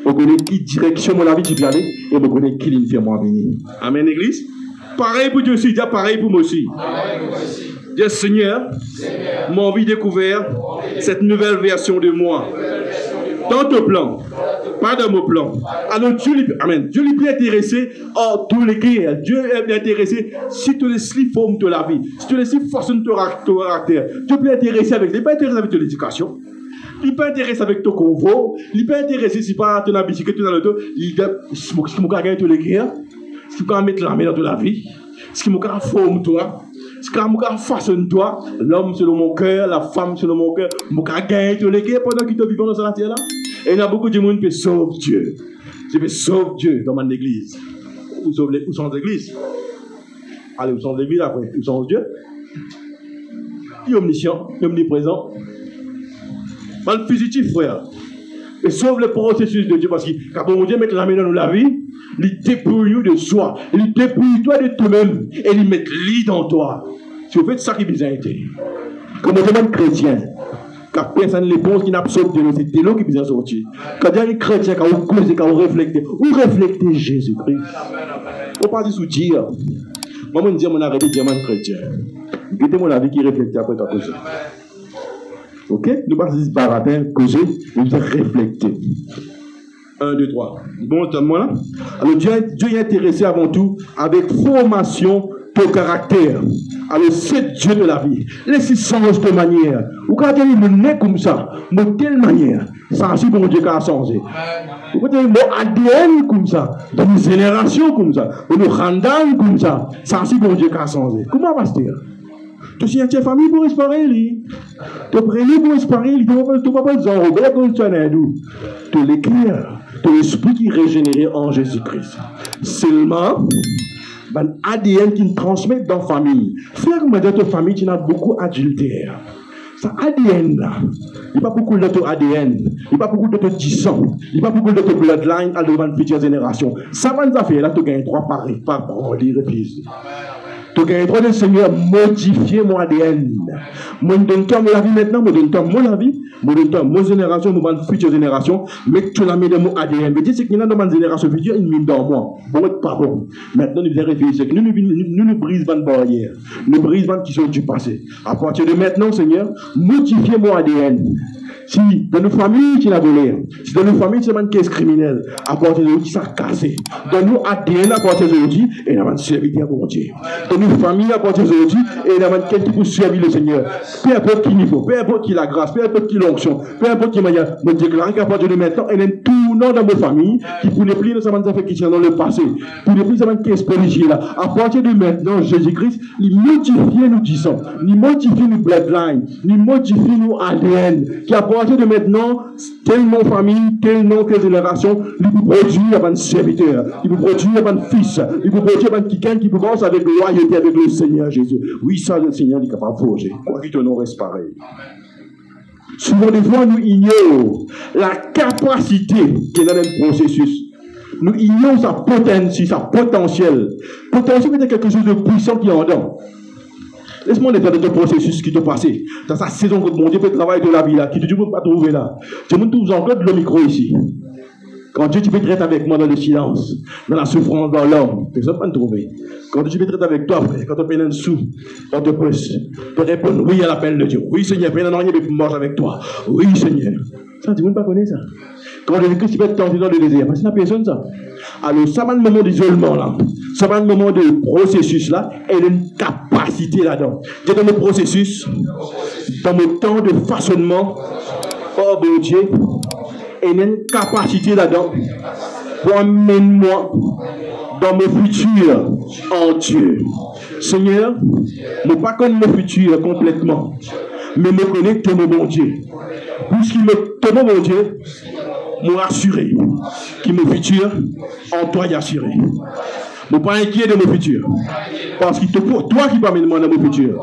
vous connaissez qui direction mon vie tu aller, et vous connaissez qui l'in fait moi venir. Amen, Église. Pareil pour Dieu aussi, pareil pour moi aussi. Dieu Seigneur, mon vie découvert cette nouvelle version de moi. Dans ton plan, pas dans mon plan. Alors Dieu lui, amen. Dieu lui est intéressé en tous les cas. Dieu est intéressé si tu laisses forme de la vie, si tu laisses façonner ton caractère. Dieu est intéressé avec, il n'est pas intéressé avec ton éducation. Il n'est pas intéressé avec ton convoi. Il n'est pas intéressé si pas tu as la bicyclette, tu as le dos. Il dit, si je me gagner tous les cas, si je peux mettre la main dans la vie, si je me forme toi. Si je façonne toi, l'homme selon mon cœur, la femme selon mon cœur, je vais gagner tous les gars pendant qu'ils te vivent dans cette terre-là. Et il y a beaucoup de monde qui sauve Dieu. Je vais sauver Dieu dans mon église. Où sont les églises? Allez, où sont les églises après? Où sont Dieu? Il est omniscient, il est omniprésent. Mal fugitif, frère. Et sauve le processus de Dieu parce que quand mon Dieu met la main dans la vie, il dépouille de soi, il dépouille toi de toi-même et il met lit dans toi. Si vous faites ça qui est besoin d'être. Comme on demande chrétien, quand personne ne répond, qui n'absorbe de l'eau, c'est de l'eau qui est besoin de sortir. Quand il y a un chrétien, quand vous causez, quand vous réfléchissez Jésus-Christ. On parle sous dire. Moi, je dis, mon arrêté de dire, mon chrétien. Mettez mon avis qui réfléchit après ta cause. Ok? Nous pas juste baratin, causer, nous réfléchir. 1, 2, 3. Bon, entendez-moi là? Alors, Dieu est intéressé avant tout avec formation de caractère. Alors, c'est Dieu de la vie. Laissez changer de manière. Ou quand il me naît comme ça, de telle manière, ça aussi, bon Dieu qui a changé. Ou quand il me ADN comme ça, de une génération comme ça, de nos randans comme ça, ça aussi, bon Dieu qui a changé. Comment va se dire? Tu sais, tu as famille pour espérer, lui. Tu as prévu pour espérer, lui. Tu ne vas pas dire, regarde comme tu es nous. Tu l'éclaires, tu l'esprit qui est régénéré en Jésus-Christ. Seulement, ben, ADN qui nous transmet dans la famille. Frère, moi, dans ta famille, tu as beaucoup d'adultère. Ça ADN là, il n'y a pas beaucoup de ton ADN, il n'y a pas beaucoup de ton sang, il n'y a pas beaucoup de ton bloodline à devant une future génération. Ça va nous faire là, tu gagnes 3 paris, pas branler, refuse. Tu gagnes 3 de Seigneur, modifier mon ADN. Moi, je donne toi la vie maintenant, moi, je donne toi mon vie, moi, je donne toi mon génération, moi, une future génération, mais tu l'as mis dans mon ADN. Mais dis, c'est qu'il y a dans ma génération future, il mine dans moi. Bon, pas bon. Maintenant, nous devons réfléchir, nous brisons une barrière, nous brisons qui sont du passé. À partir de maintenant, Seigneur, modifier mon ADN. Si dans nos familles, tu l'as volé, si dans nos familles, tu as une caisse criminelle, à partir de aujourd'hui, ça a cassé. Dans nos ADN, à partir d'aujourd'hui, il y a une serviteur pour Dieu. Dans nos familles, à partir d'aujourd'hui, il y a quelqu'un pour servir le Seigneur. Peu importe qui niveau, peu importe qui la grâce, peu importe qui l'onction, peu importe qui manière, je déclare qu'à partir de maintenant, il y a un tournant dans nos familles qui pour les plis de sa affaires qui sont dans le passé, pour les plis de sa caisse privilégiée là. À partir de maintenant, Jésus-Christ, il modifie nos disons, il modifie nos bloodlines, il modifie nos ADN, qui à partir de maintenant, tel nom famille, tel nom, telle génération, il peut produire un serviteur, il peut produire un fils, il peut produire un quelqu'un qui commence avec loyauté avec le Seigneur Jésus. Oui, ça, le Seigneur est capable de forger. Quoi qu'il te non reste pareil. Souvent, des fois, nous ignorons la capacité qui est dans le processus. Nous ignorons sa potentiel, sa potentiel. Potentiel, c'est quelque chose de puissant qui est en dedans. Laisse-moi les faire de ton processus qui t'a passé. Dans sa saison que mon Dieu fait le travail de la vie là, qui tu ne peux pas trouver là. Je me trouve encore de le micro ici. Quand Dieu tu peux traiter avec moi dans le silence, dans la souffrance, dans l'homme, personne ne peut me trouver. Quand Dieu tu peux traiter avec toi, frère, quand tu peines un sou, quand tu peux répondre oui à l'appel de Dieu. Oui, Seigneur, peine un rien, mais marche avec toi. Oui, Seigneur. Ça, tu ne peux pas connaître ça. Quand Jésus-Christ tu peux être tenté dans le désert, parce que c'est personne ça. Alors, ça va le moment d'isolement là. Ça va le moment de processus là, et une capacité là-dedans. J'ai dans le processus, dans le temps de façonnement, oh mon Dieu, et une capacité là-dedans pour amener moi dans mon futur en Dieu. Seigneur, ne pas connaître mon futur complètement, mais me connecter mon bon Dieu. Puisqu'il me connaît mon Dieu, me rassurer que mon futur en toi est assuré. Ne pas inquiet de mon futur. Parce que c'est pour toi qui m'amène dans mon futur.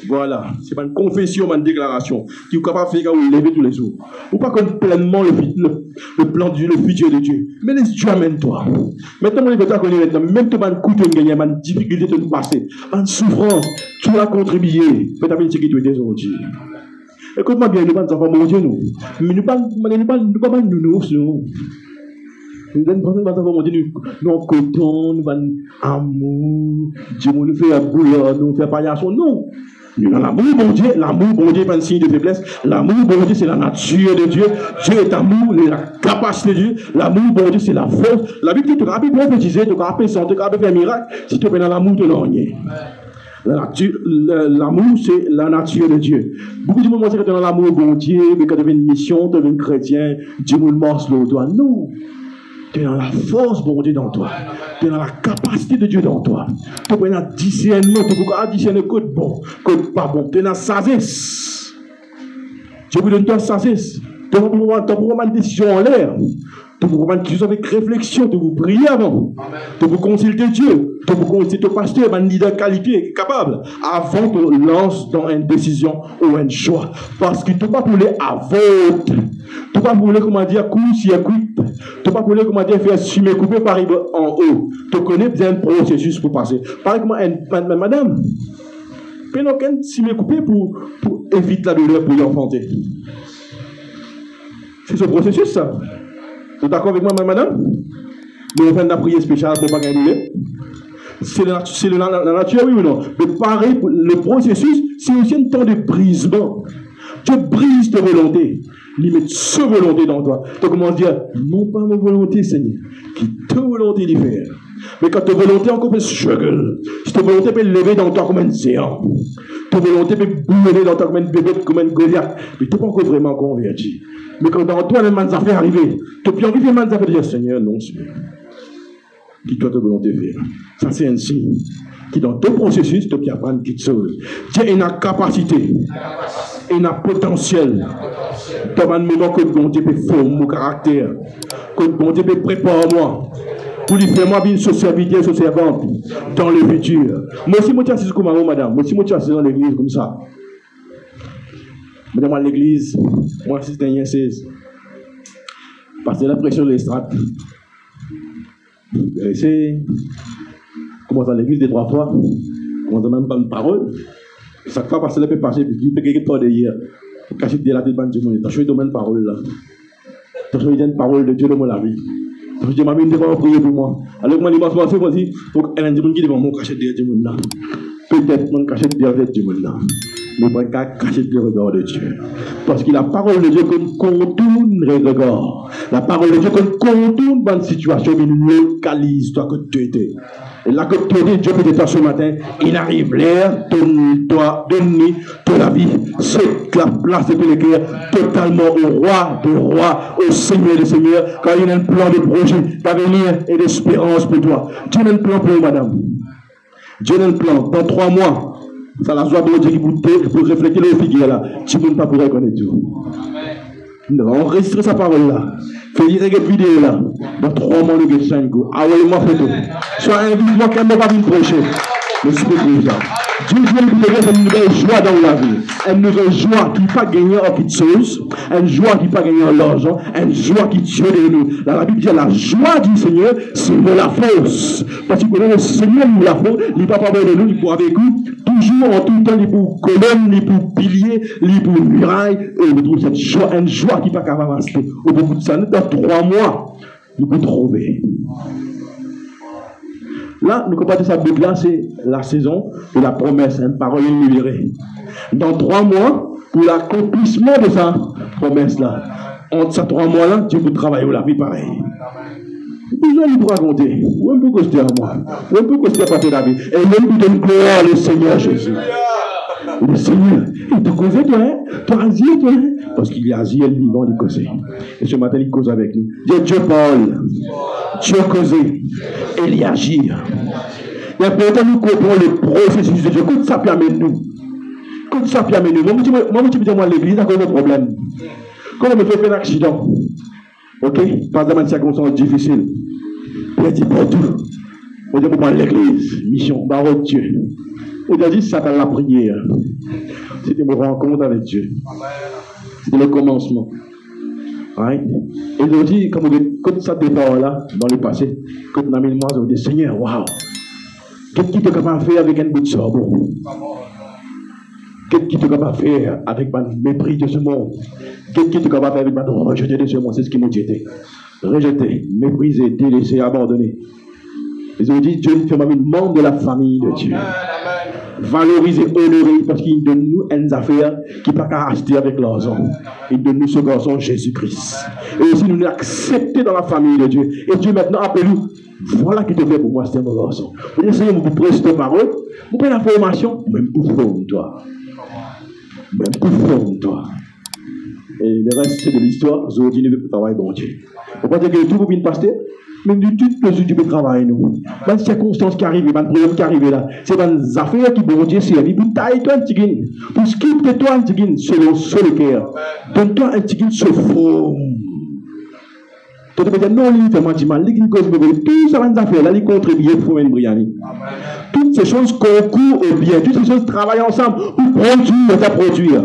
Voilà, c'est pas une confession, une déclaration qui est capable de faire vous lever tous les jours. Ou pas connaître pleinement le plan de Dieu, le futur de Dieu. Mais laisse Dieu amène toi. Maintenant, on va connaître maintenant, même si tu as un coup de gagner, une difficulté de te passer, une souffrance, tu as contribué. Peut-être que tu es aujourd'hui. Écoute-moi bien, nous ne sommes pas mon Dieu, nous. Mais nous ne sommes pas nous. Nous avons coton, nous avons amour, Dieu nous fait un boulot, nous fait paillasson. Non. Dans l'amour, bon Dieu, n'est pas un signe de faiblesse. L'amour, bon Dieu, c'est la nature de Dieu. Dieu est amour, la capacité de Dieu. L'amour, bon Dieu, c'est la force. La Bible dit, tu as pu prophétiser, tu as pu sentir, tu as pu faire un miracle. Si tu es dans l'amour, tu n'as rien. L'amour, c'est la nature de Dieu. Beaucoup de gens pensent que tu es dans l'amour, bon Dieu, mais quand tu es une mission, tu es un chrétien, Dieu nous morce le doigt. Non. Tu es dans la force, bon Dieu, dans toi. Tu es dans la capacité de Dieu dans toi. Tu es dans le discernement. Tu peux discerner code bon, code pas bon. Tu es dans la sagesse. Je vous donne ta sagesse. Tu peux prendre une décision en l'air. Tu peux prendre une décision avec réflexion. Tu peux prier avant. Tu peux consulter Dieu. Tu peux consulter ton pasteur, un leader qualifié, capable. Avant de te lancer dans une décision ou un choix. Parce que tu ne peux pas rouler à vote. Tu ne peux pas rouler, comment dire, coup-circuit. Tu ne peux pas rouler, comment dire, faire fumer, couper par en haut. Tu connais bien le processus pour passer. Par exemple, madame, tu n'as aucun fumer coupé pour éviter la douleur pour y enfanter. C'est ce processus, ça. Vous êtes d'accord avec moi, madame? Mais on fait une prière spéciale pour ne pas gagner. C'est la nature, oui ou non? Mais pareil, le processus, c'est aussi un temps de brisement. Dieu brise ta volonté. Il met sa volonté dans toi. Tu commences à dire, non pas ma volonté, Seigneur, qui ta volonté d'y faire. Mais quand ta volonté encore peut struggle, si ta volonté peut lever dans toi comme un géant, ta volonté peut bouger dans toi comme un bébé, comme un Goliath, mais tu n'es pas encore vraiment converti. Mais quand dans toi, les mains affaires arrivent, tu n'as plus envie de faire les mains affaires de dire, Seigneur, non, Seigneur. Qui doit ta volonté faire. Ça, c'est un signe. Qui dans ton processus, tu peux apprendre quelque chose. Dieu a une capacité, il a un potentiel. Tu as un moment que bon Dieu peut former mon caractère, que bon Dieu peut préparer moi, pour lui faire moi une sociabilité, une servante dans le futur. Moi aussi, moi, je suis comme maman, madame. Moi aussi, moi, je suis dans l'église comme ça. Madame, à l'église, moi, c'est un 16. Parce que la pression de l'estrade. C'est. Comment ça, l'église des 3 fois, comment ça, même pas une parole. Chaque fois, parce que ça peut passer, puis il peut quelque chose de hier. Pour cacher de la tête de Dieu, t'as choisi de mettre une parole là. T'as choisi une parole de Dieu dans ma vie. T'as choisi de m'amener devant prier pour moi. Alors, moi, je pense que si, elle a dit qui devant moi, cacher derrière Dieu là. Peut-être, mon cacher derrière Dieu là. Mais pas qu'à cacher le regard de Dieu. Parce que la parole de Dieu contourne le regard. La parole de Dieu contourne dans une situation, il localise toi que tu étais. Et là que tu étais, Dieu peut être ce matin, il arrive l'air, donne-toi la vie. C'est la place de l'écrire totalement au roi des rois, au Seigneur des seigneurs, car il y a un plan de projet d'avenir et d'espérance pour toi. Dieu a un plan pour vous, madame. Dieu a un plan. Dans 3 mois, ça la joie de Dieu qui pour refléter le figure là. Tu ne peux pas pouvoir connaître Dieu. Enregistrez sa parole là. Fais lire cette vidéo là. Dans 3 mois, le gars, envoyez-moi photo. Soit invite-moi quand même pas une prochaine. Mais c'est pas ça. Dieu veut une nouvelle joie dans la vie. Une nouvelle joie qui n'est pas gagnée en petites choses. Une joie qui n'est pas gagnée en l'argent. Une joie qui tue de nous. La Bible dit la joie du Seigneur, c'est de la force. Parce que le Seigneur nous la force. Il ne va pas de nous, il pour avec nous. Toujours en tout temps, il pour colonne, il pour pilier, il pour muraille. Et nous trouvons cette joie, une joie qui n'est pas capable de rester. Au bout de ça, dans 3 mois, nous pouvons trouver. Là, nous comparons ça là, c'est la saison de la promesse, une parole libérée. Dans 3 mois, pour l'accomplissement de sa promesse-là, entre ces 3 mois-là, Dieu peut travailler la vie pareil. Besoin de vous raconter, ou un peu coster à moi, ou un peu coster à partir de la vie, et même pour donner gloire au Seigneur Jésus. Le Seigneur, il te cause toi, hein? Toi, Asie, toi, hein? Parce qu'il y a Asie, il vivant, il cause. Et ce matin, il cause avec nous. Dieu parle, Dieu cause, et il agit. Et pourtant, nous comprenons le processus de Dieu. Quand ça peut amener nous. Quand ça peut amener nous. Moi, je dis, moi, l'église a cause de problème. Quand on me fait un accident, ok? Par exemple, une circonstance difficile. On dit, pour tout. On dit, pour l'église, mission, baron de Dieu. On a dit, ça s'appelle la prière. C'était une rencontre avec Dieu. C'était le commencement. Right? Et on dit, comme ça départ là, dans le passé, quand on a mis le mois, on dit, Seigneur, waouh, qu'est-ce que tu es capable de faire avec un bout de charbon? Qu'est-ce que tu es capable de faire avec le mépris de ce monde? Qu'est-ce que tu es capable de faire avec le rejeté de ce monde? C'est ce qui m'a dit. Rejeté, méprisé, délaissé, abandonné. Ils ont dit, Dieu fait même membre de la famille de Dieu. valoriser, honorer, parce qu'il donne nous une affaire qui n'est pas qu'à acheter avec l'argent. Il donne nous ce garçon Jésus-Christ. Et aussi nous accepter dans la famille de Dieu. Et Dieu maintenant appelle nous. Voilà qui te fait pour moi, c'est mon garçon. Vous essayez de vous prêcher cette parole, vous prenez la formation, même pour forme-toi. Même pour forme-toi. Et le reste, c'est de l'histoire. Aujourd'hui, nous devons travailler bon Dieu. Vous ne pouvez pas dire que tout vous vient de passer, mais de toute mesure, tu peux travailler nous. Dans les circonstances qui arrivent, dans le problème qui arrive là, c'est dans les affaires qui bon Dieu servi. Pour tailler toi un petit guin, pour skipper toi un petit guin, selon le cœur. Donne-toi un petit guin se forme. Tu peux dire non, il fait mal, tout ça, les affaires là, il contribue pour une brillante. Toutes ces choses concourent au bien, toutes ces choses travaillent ensemble pour produire.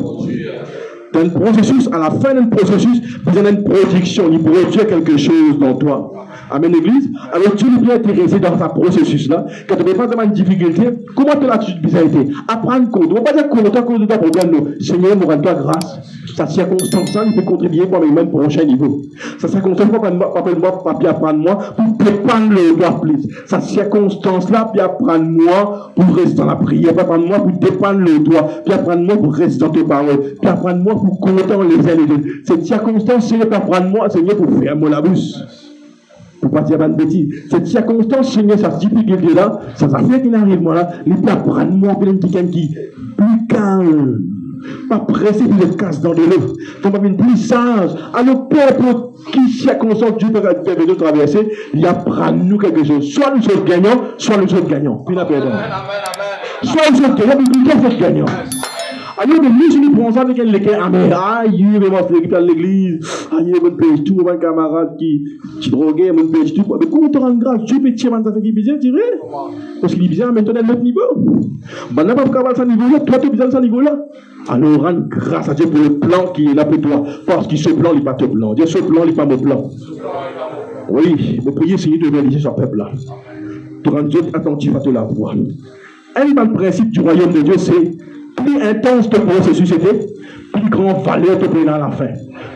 Dans le processus, à la fin d'un processus, vous avez une production, il produit quelque chose dans toi. Amen, l'église. Alors, Dieu est bien intéressé dans ce processus-là. Quand tu n'as pas vraiment de difficulté, comment tu l'as bien été? Apprendre compte. On ne va pas dire qu'on est à cause de ta problème, non. Seigneur, nous rends-toi grâce. Sa circonstance-là, il peut contribuer pour le même prochain niveau. Sa circonstance-là, appelle-moi, papier, apprendre-moi, pour dépendre le doigt plus. Sa circonstance-là, puis apprendre-moi pour rester dans la prière, puis apprendre-moi pour dépendre le doigt, puis apprendre-moi pour rester dans tes paroles, puis apprendre-moi pour compter les uns les autres. Cette circonstance, Seigneur, puis apprendre-moi, Seigneur, pour faire mon labus. Pour pas dire pas de bêtises. Cette circonstance, Seigneur, cette difficulté-là, cette affaire qui n'arrive moi là, il peut apprendre-moi pour quelqu'un qui plus calme. Pas pressé pour le casse dans de l'eau. Il faut une plus sage. Alors, peuple qui circonstance Dieu peut de traverser, il apprend nous quelque chose. Soit nous sommes gagnants, soit nous sommes gagnants. Puis la paix. Soit nous sommes gagnants, puis nous sommes gagnants. Alors, nous, nous prenons ça avec un léguin amer. Aïe, il va à l'église. Aïe, mon père, tout, mon camarade qui droguait, mon père, tout. Mais comment te rendre grâce? Dieu peut tirer ça qui est bizarre, tirer. Parce qu'il est bizarre maintenant à notre niveau. Ben, n'a pas de ce niveau-là, toi, tu es bizarre à ce niveau-là. Alors, rends grâce à Dieu pour le plan qui est là pour toi. Parce que ce plan, il n'est pas ton plan. Dieu, ce plan, il n'est pas mon plan. Oui, mais priez, Seigneur, de réaliser ce peuple-là. Tu rends Dieu attentif à te la voix. Un des principes du royaume de Dieu, c'est plus intense ton processus était, plus grand valeur te prenait à la fin.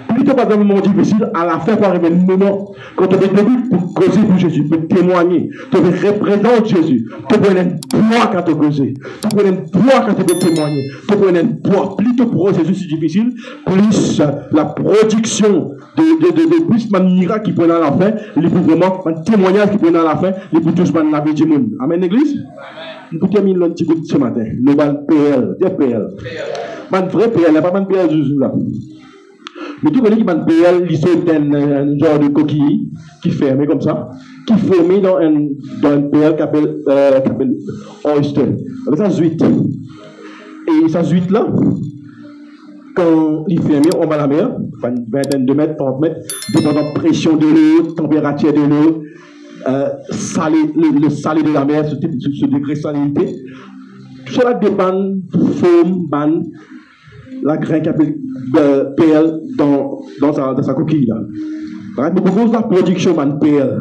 Plus tu pas dans un moment difficile, à la fin, pour arriver un moment, quand tu es debout pour causer pour Jésus, pour témoigner, tu représentes Jésus, tu prends un poids quand tu causes, tu prends un poids quand tu peux témoigner, tu prends un poids. Plus ton processus est difficile, plus la production de plus de miracles qui prennent à la fin, les plus vraiment, un témoignage qui prennent à la fin, les plus tous la vie du monde. Amen, l'église? Nous terminons un petit peu ce matin. Le bal PL, des PL. Man vrai PL, il n'y a pas de PL du jour là. Mais tu connais qui man PL, il saute un genre de coquille qui ferme comme ça, qui est formé dans un PL qui s'appelle oyster. Avec sa zuite. Et sa zuite là, quand il est fermé, on va à la mer, enfin une vingtaine de mètres, 30 mètres, dépendant de la pression de l'eau, température de l'eau. Le salé de la mer, ce degré de salinité. Tout cela dépend de forme, la graine qui appelle PL dans sa coquille. Là. Beaucoup de la production de PL.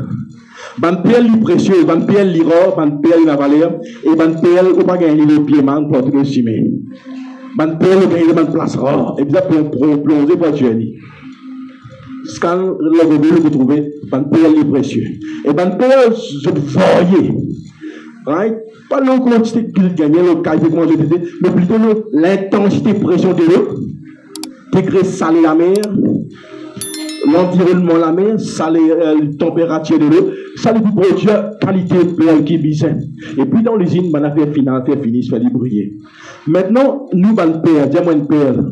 Ban PL est précieux, ban PL est rare, ban PL est la valeur, et ban PL, on ne peut pas gagner le pied, man, pour le ciment. Ban PL, on gagne le place rare, et bien pour plonger pour tuer. Quand le revenu vous trouvez, ban PL est précieux. Et ban PL, je voyais. Right? Pas la quantité qu'il gagnait, le cas, mais plutôt l'intensité de pression de l'eau, degré salé la mer, l'environnement de la mer, salé la température de l'eau, ça lui produit qualité de PL qui est bizarre. Et puis dans l'usine, on a fait fini, ça fait briller. Maintenant, nous, ban PL, dis-moi une PL.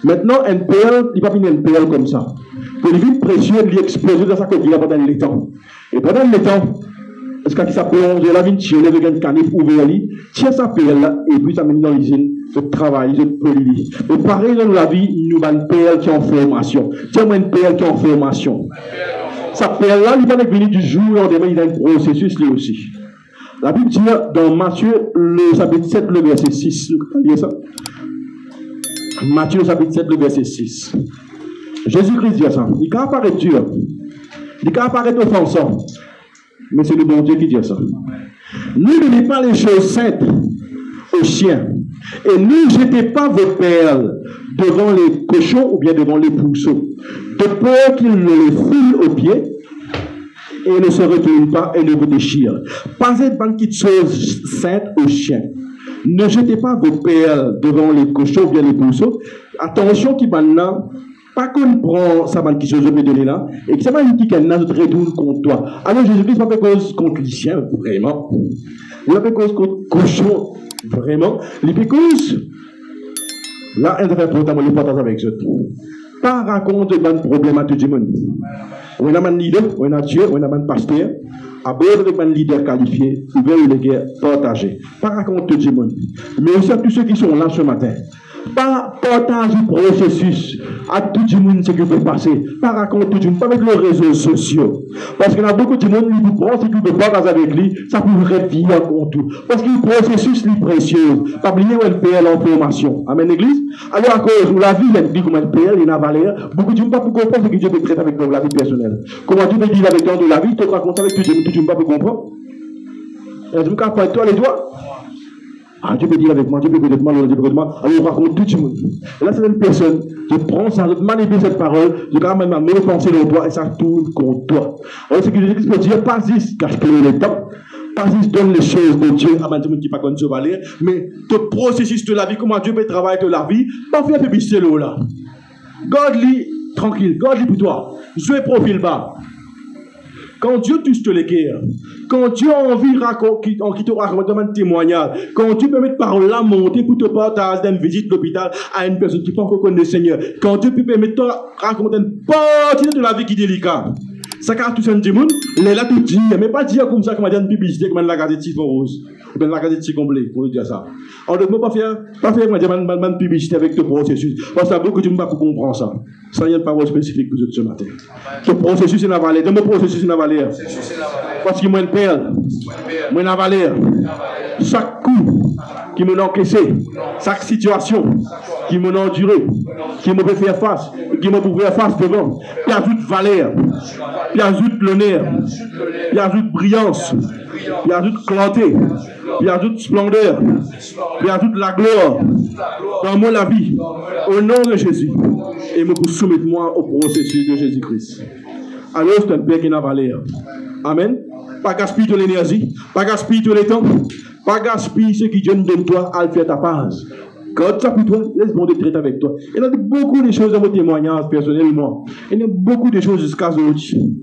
Maintenant, un PL, il va venir un PL comme ça. Pour les vides précieux, il explose dans sa coquille pendant le temps. Et pendant le temps, est-ce que ça plonge, la vigne tirer avec un canif ouvert, tire sa PL là, et puis ça mène dans l'usine, je travaille, je pollue. Et pareil dans la vie, nous avons un PL qui est en formation. Tiens-moi une PL qui est en formation. Sa PL là, il va venir du jour au lendemain, il a un processus lui aussi. La Bible dit dans Matthieu, le chapitre 7, le verset 6. Vous voyez ça? Matthieu chapitre 7, le verset 6. Jésus-Christ dit ça. Il peut apparaître dur. Il peut apparaître offensant. Mais c'est le bon Dieu qui dit ça. Ne donnez pas les choses saintes aux chiens. Et ne jetez pas vos perles devant les cochons ou bien devant les pourceaux. De peur qu'ils ne les foulent aux pieds et ne se retournent pas et ne vous déchirent. Pas une petite chose sainte aux chiens. Ne jetez pas vos perles devant les cochons ou bien les pourceaux. Attention qui maintenant, pas qu'on prend ça qui se met donné là, et que ça va une petite canne de retourne contre toi. Alors Jésus-Christ va faire cause contre les chiens, vraiment. Il va faire cause contre cochon, vraiment. Les pécouses, là, elle va faire pour le partage avec eux. Pas raconter de problème à tout le monde. On a un leader, on a Dieu, on a un pasteur. À bord de un leader qualifié, ouvert les guerres, partagé. Pas raconter tout le monde. Mais aussi à tous ceux qui sont là ce matin. Pas partager le processus à tout le monde ce qui peut passer. Pas raconter tout le monde, pas avec les réseaux sociaux. Parce qu'il y a beaucoup de monde qui vous prend, si vous ne partager avec lui, ça pourrait vivre contre tout. Parce que le processus est précieux. Pas oublier où elle paye l'information. Amen, l'église. Alors, à cause où la vie, elle dit comment elle paye, il y a valeur. Beaucoup de gens ne peuvent pas comprendre ce que Dieu peut traiter avec la vie personnelle. Comment Dieu peut vivre avec toi de la vie, tu te racontes avec tout le monde, tu ne peux pas comprendre. Et tu me capes toi les doigts. Ah, Dieu peut dire avec moi, Dieu peut dire avec moi, Dieu peut dire avec moi. Alors, on raconte tout le monde. Et là, c'est une personne, je prends ça, je manipule cette parole, je garde même mes pensées dans toi, et ça tourne contre toi. Alors, c'est que Jésus peut dire, pas juste cache-clé le temps, pas juste donne les choses de Dieu, à tout le monde qui pas comme Dieu va lire, mais le processus de la vie, comment Dieu peut travailler de la vie, pas faire un peu bicher là. Garde-lui tranquille, garde-lui pour toi. Jouez profil bas. Quand Dieu touche les cœurs, quand Dieu a envie de raconter, qui te raconte un témoignage, quand Dieu peut mettre parole là monter pour te partager d'une visite l'hôpital à une personne qui ne peut pas connaître le Seigneur, quand Dieu peut permettre de raconter une partie de la vie qui est délicate, ça car tout ça dit monde, les là tout dit, mais pas dire comme ça comme une publicité comme la gazette Chiffon Rose, ou bien la gazette Chiffon Blé, pour dire ça. En d'autres mots, pas faire une publicité avec le processus, parce que beaucoup de gens ne peuvent pas comprendre ça. Ça y a une parole spécifique pour ce matin. Le processus est la valeur, de mon processus est la valeur. Parce qu'il m'a une perle, moi la valeur. Chaque coup qui m'a encaissé, chaque situation qui m'a enduré, qui m'a fait faire face, qui m'a fait faire face devant, il ajoute valeur, il ajoute l'honneur, il ajoute brillance, il ajoute clarté, il ajoute splendeur, il ajoute la gloire dans mon la vie, au nom de Jésus. Et me pour soumettre moi au processus de Jésus-Christ. Alors c'est un Père qui n'a valeur. Amen. Pas gaspiller de l'énergie, pas gaspiller de le temps, pas gaspiller ce que Dieu nous donne toi à faire ta part. Quand ça pour toi, laisse bon Dieu traiter avec toi. Il y a beaucoup de choses dans vos témoignages personnellement. Il y a beaucoup de choses jusqu'à aujourd'hui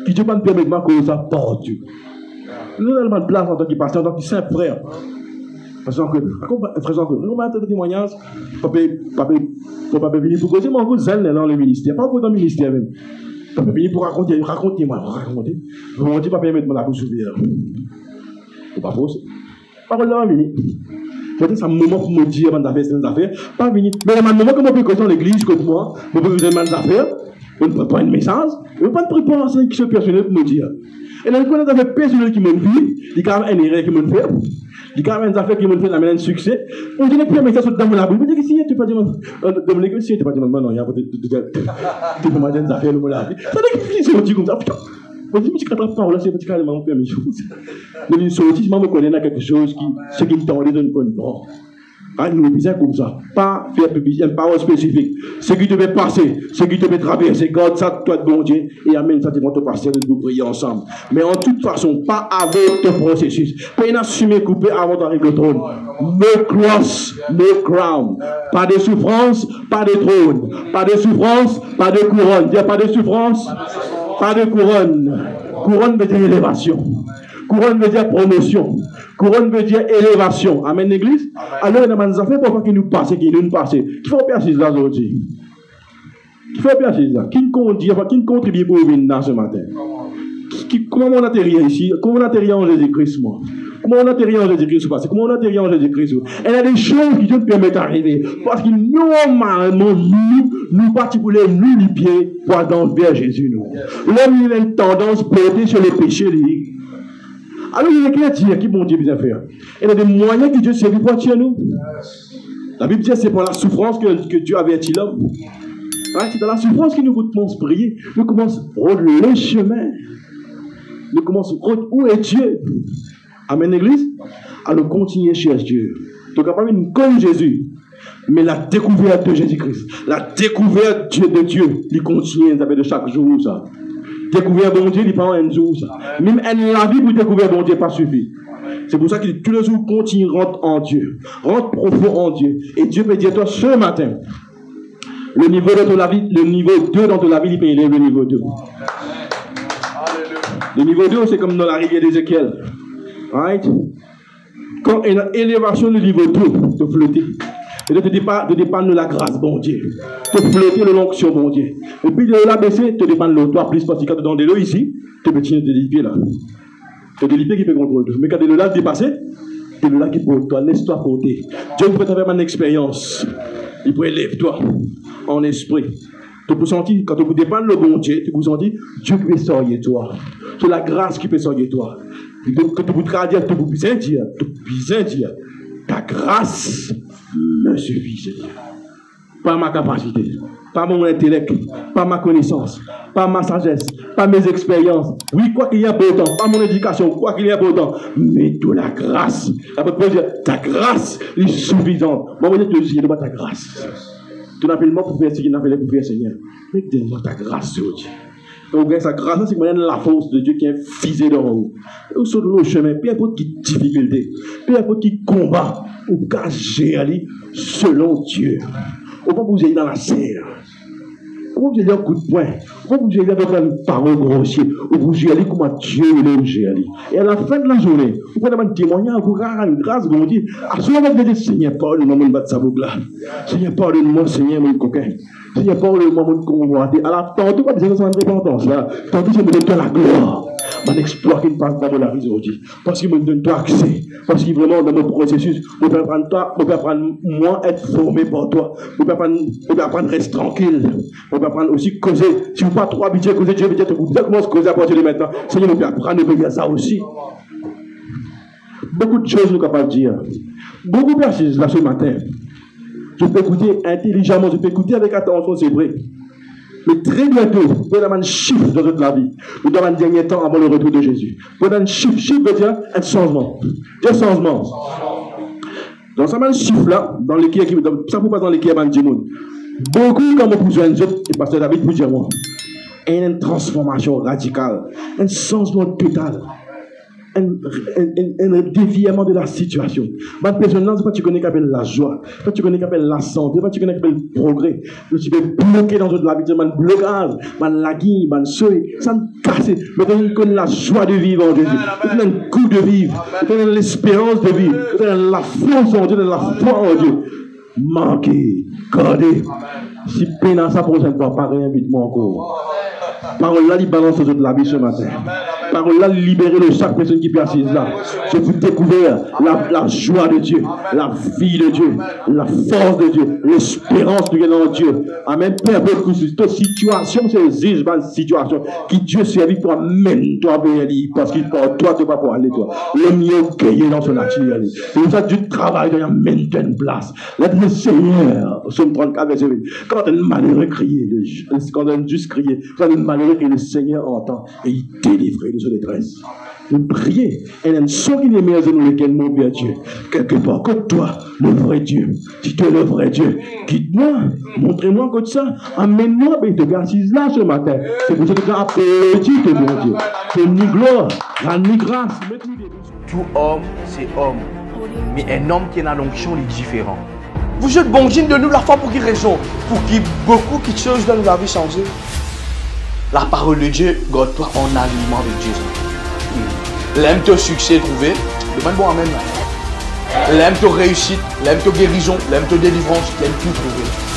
qui Dieu ne permet pas que ça porte Dieu. Nous avons une place en tant que pasteur, en tant que saint frère. Parce que, nous avons des témoignages, papa venir pour causer, mais on zèle dans le ministère, pas dans le ministère même. Papa venir pour raconter. Vous dites, papa, mettre la bouche ouverte. C'est pas faux. Parole là, venir. Peut-être ça un moment pour me dire, avant d'affaires, c'est des affaires. Pas venir. Mais il y a un moment que je peux causer dans l'église, comme moi, je peux vous dire des affaires, je ne peux pas une message, je ne peux pas de préparation qui se personnelle pour me dire. Et là, quand on a des personnels qui m'ont vu, il y a quand même une erreur qui m'ont fait. Il y a quand même des affaires qui m'ont fait un succès. On dit que mais ça saute dans mon abri. Je dis que si tu pas dire dans mon négocier, tu pas dire non, il y a peut-être tu peux m'aider des affaires dans mon abri. Ça dit que c'est dit comme ça. Putain. On dit que tu capable pas là, c'est petit carrément faire mes choses. Mais une sortie, je me connais là quelque chose qui ce qui me tendait dans une bonne drogue. Ah, nous disons comme ça. Pas faire publicité, une parole spécifique. Ce qui devait passer, ce qui devait traverser, garde ça, toi de bon Dieu, et amène ça, tu vas te passer, et nous prier ensemble. Mais en toute façon, pas avec ton processus. Pas une assumé coupé avant d'arriver au trône. No cross, no crown. Pas de souffrance, pas de trône. Pas de souffrance, pas de couronne. Dis pas de souffrance, pas de couronne. Couronne veut dire élévation. Couronne veut dire promotion. Couronne veut dire élévation. Amen, l'église. Alors, il y a des affaires pour qui nous passent, qui nous passent. Qui faut percer là aujourd'hui? Qui faut percer là? Qui contribue pour venir dans ce matin? Comment on atterrit ici? Comment on atterrit en Jésus-Christ, moi? Comment on atterrit en Jésus-Christ? Comment on atterrit en Jésus-Christ? Il y a des choses qui Dieu permet d'arriver. Parce que normalement, nous particuliers, nous, les pieds, pour aller vers Jésus, nous. L'homme, il a une tendance portée sur les péchés, alors, il y a quelqu'un qui dit, qui bon Dieu bien faire. Il y a des moyens que Dieu s'est vu pour attirer nous. La Bible dit, c'est pour la souffrance que Dieu avertit l'homme. C'est dans la souffrance que nous commençons à prier. Nous commençons à rôder le chemin. Nous commençons à rôder où est Dieu. Amen, l'église. Alors, continuez à chercher Dieu. Donc, pas une comme Jésus. Mais la découverte de Jésus-Christ, la découverte de Dieu, il continue de chaque jour, ça. Découvrir bon Dieu, il prend un jour. Même la vie pour découvrir bon Dieu, pas suffit. C'est pour ça que tous les jours, continue, rentre en Dieu. Rentre profond en Dieu. Et Dieu peut dire, toi, ce matin, le niveau de ton vie, le niveau 2 dans ton vie, il peut élever le niveau 2. Le niveau 2, c'est comme dans la rivière d'Ézéchiel. Right? Quand il y a une élévation du niveau 2, de flotter. Et de te dépendre de la grâce, bon Dieu. De flotter de l'onction, bon Dieu. Et puis de la baisser, te dépendre de toi, plus parce que quand tu es dans de l'eau ici, tu peux tirer de l'épée là. C'est de l'épée qui peut contrôler. Mais quand tu es là dépasser, c'est là qui pour toi, laisse-toi porter. Dieu peut faire une expérience. Il peut élever toi en esprit. Tu peux sentir, quand tu peux dépendre le bon Dieu, tu peux sentir Dieu qui peut sortir toi. C'est la grâce qui peut sortir toi. Que tu peux traduire, tu peux bien dire, ta grâce me suffit, Seigneur. Pas ma capacité, pas mon intellect, pas ma connaissance, pas ma sagesse, pas mes expériences. Oui, quoi qu'il y ait pourtant, pas mon éducation, quoi qu'il y ait pourtant, mais de la grâce. Ça peut dire, ta grâce est suffisante. Moi, je te dis, ta grâce. Tu n'appelles pas pour faire ce qu'il n'a pas pour faire, Seigneur. Mais donne-moi ta grâce, Dieu. Quand vous gagnez sa grâce, c'est que vous la force de Dieu qui est fisée dans vous. Vous sautez le chemin, peu importe qui difficulté, peu importe qui combat, vous cachez aller selon Dieu. Vous ne pouvez pas vous aller dans la serre. Vous pouvez aller un coup de poing. Vous pouvez aller avec une parole grossière. Vous pouvez aller comme Dieu est aller. Et à la fin de la journée, vous pouvez demander un témoignage, vous rendre une grâce, vous dites, à ce moment, vous dites, Seigneur, pardonne-moi, mon bat sa boucle. Seigneur, pardonne-moi, Seigneur, mon coquin. Seigneur, pardonne-moi, mon convoité. Alors, tantôt, pas des gens de repentance, là. Tantôt, je me donne toi la gloire. Mon exploit qui ne passe pas de la vie aujourd'hui. Parce qu'il me donne toi accès. Parce que vraiment, dans mon processus, je peux apprendre toi, je peux apprendre moi être formé par toi. Je peux apprendre rester tranquille. Je peux apprendre aussi causer. Si vous ne pas trop habitué à causer, Dieu veut dire que vous commencez à causer à partir de maintenant. Seigneur, nous pouvons apprendre à faire ça aussi. Beaucoup de choses nous sommes capables de dire. Beaucoup de personnes là ce matin. Je peux écouter intelligemment, je peux écouter avec attention, c'est vrai. Mais très bientôt, vous avez un chiffre dans toute la vie. Vous avez un dernier temps avant le retour de Jésus. Vous avez un chiffre. Chiffre veut dire un changement. Un changement. Dans ce chiffre-là, dans l'équipe, ça ne peut pas dans l'équipe du monde. Beaucoup, comme vous besoin de et Pasteur David vous dire, moi, une transformation radicale, un changement total. Un déviement de la situation. Ma personne, c'est pas tu connais qu'appelle la joie, pas tu connais qu'appelle la santé, pas tu connais qu'appelle le progrès. Tu peux bloquer dans toute la vie, man blocage, man lagui, man soy, ça me casse. Mais tu connais la joie de vivre en Jésus, tu connais le goût de vivre, tu connais l'espérance de vivre, tu connais la force en Dieu, la foi en Dieu. Manquez, gardez. Si peine à ça pour ça, ne va pas réinviter encore. Parole là, il balance toute la vie ce matin. Parole là, libérer de chaque personne qui peut assise là. Je vous découvrir la joie de Dieu, la vie de Dieu, la force de Dieu, l'espérance de Dieu. Amen. Peu importe toute situation, c'est une situation qui Dieu servit pour amener toi vers lui. Parce qu'il porte toi, tu ne vas pas aller toi. Le mieux gagné dans son nature. C'est pour ça que Dieu travaille dans une place. Là, le Seigneur, Psaume 34, verset 8. Quand un malheureux criait, quand un juste criait, quand un malheureux criait, le Seigneur entend et il délivre de sa détresse. Nous prions, et nous sommes les meilleurs de nous lesquels mon Père Dieu. Quelque part, que toi, le vrai Dieu, si tu es le vrai Dieu, guide-moi, montrez-moi que ça, amène-moi, et te assise là ce matin. C'est pour ça que tu as applaudi que mon Dieu. C'est ni gloire, ni grâce. Tout homme, c'est homme. Mais un homme qui a une onction est différent. Vous êtes bon Dieu de nous la foi pour quelle raison? Pour qu'il y ait beaucoup de choses dans la vie changée. La parole de Dieu, garde-toi en alignement avec Jésus. L'aime ton succès trouvé, demande bon amen. L'aime ton réussite, l'aime ton guérison, l'aime ton délivrance, l'aime tout trouver.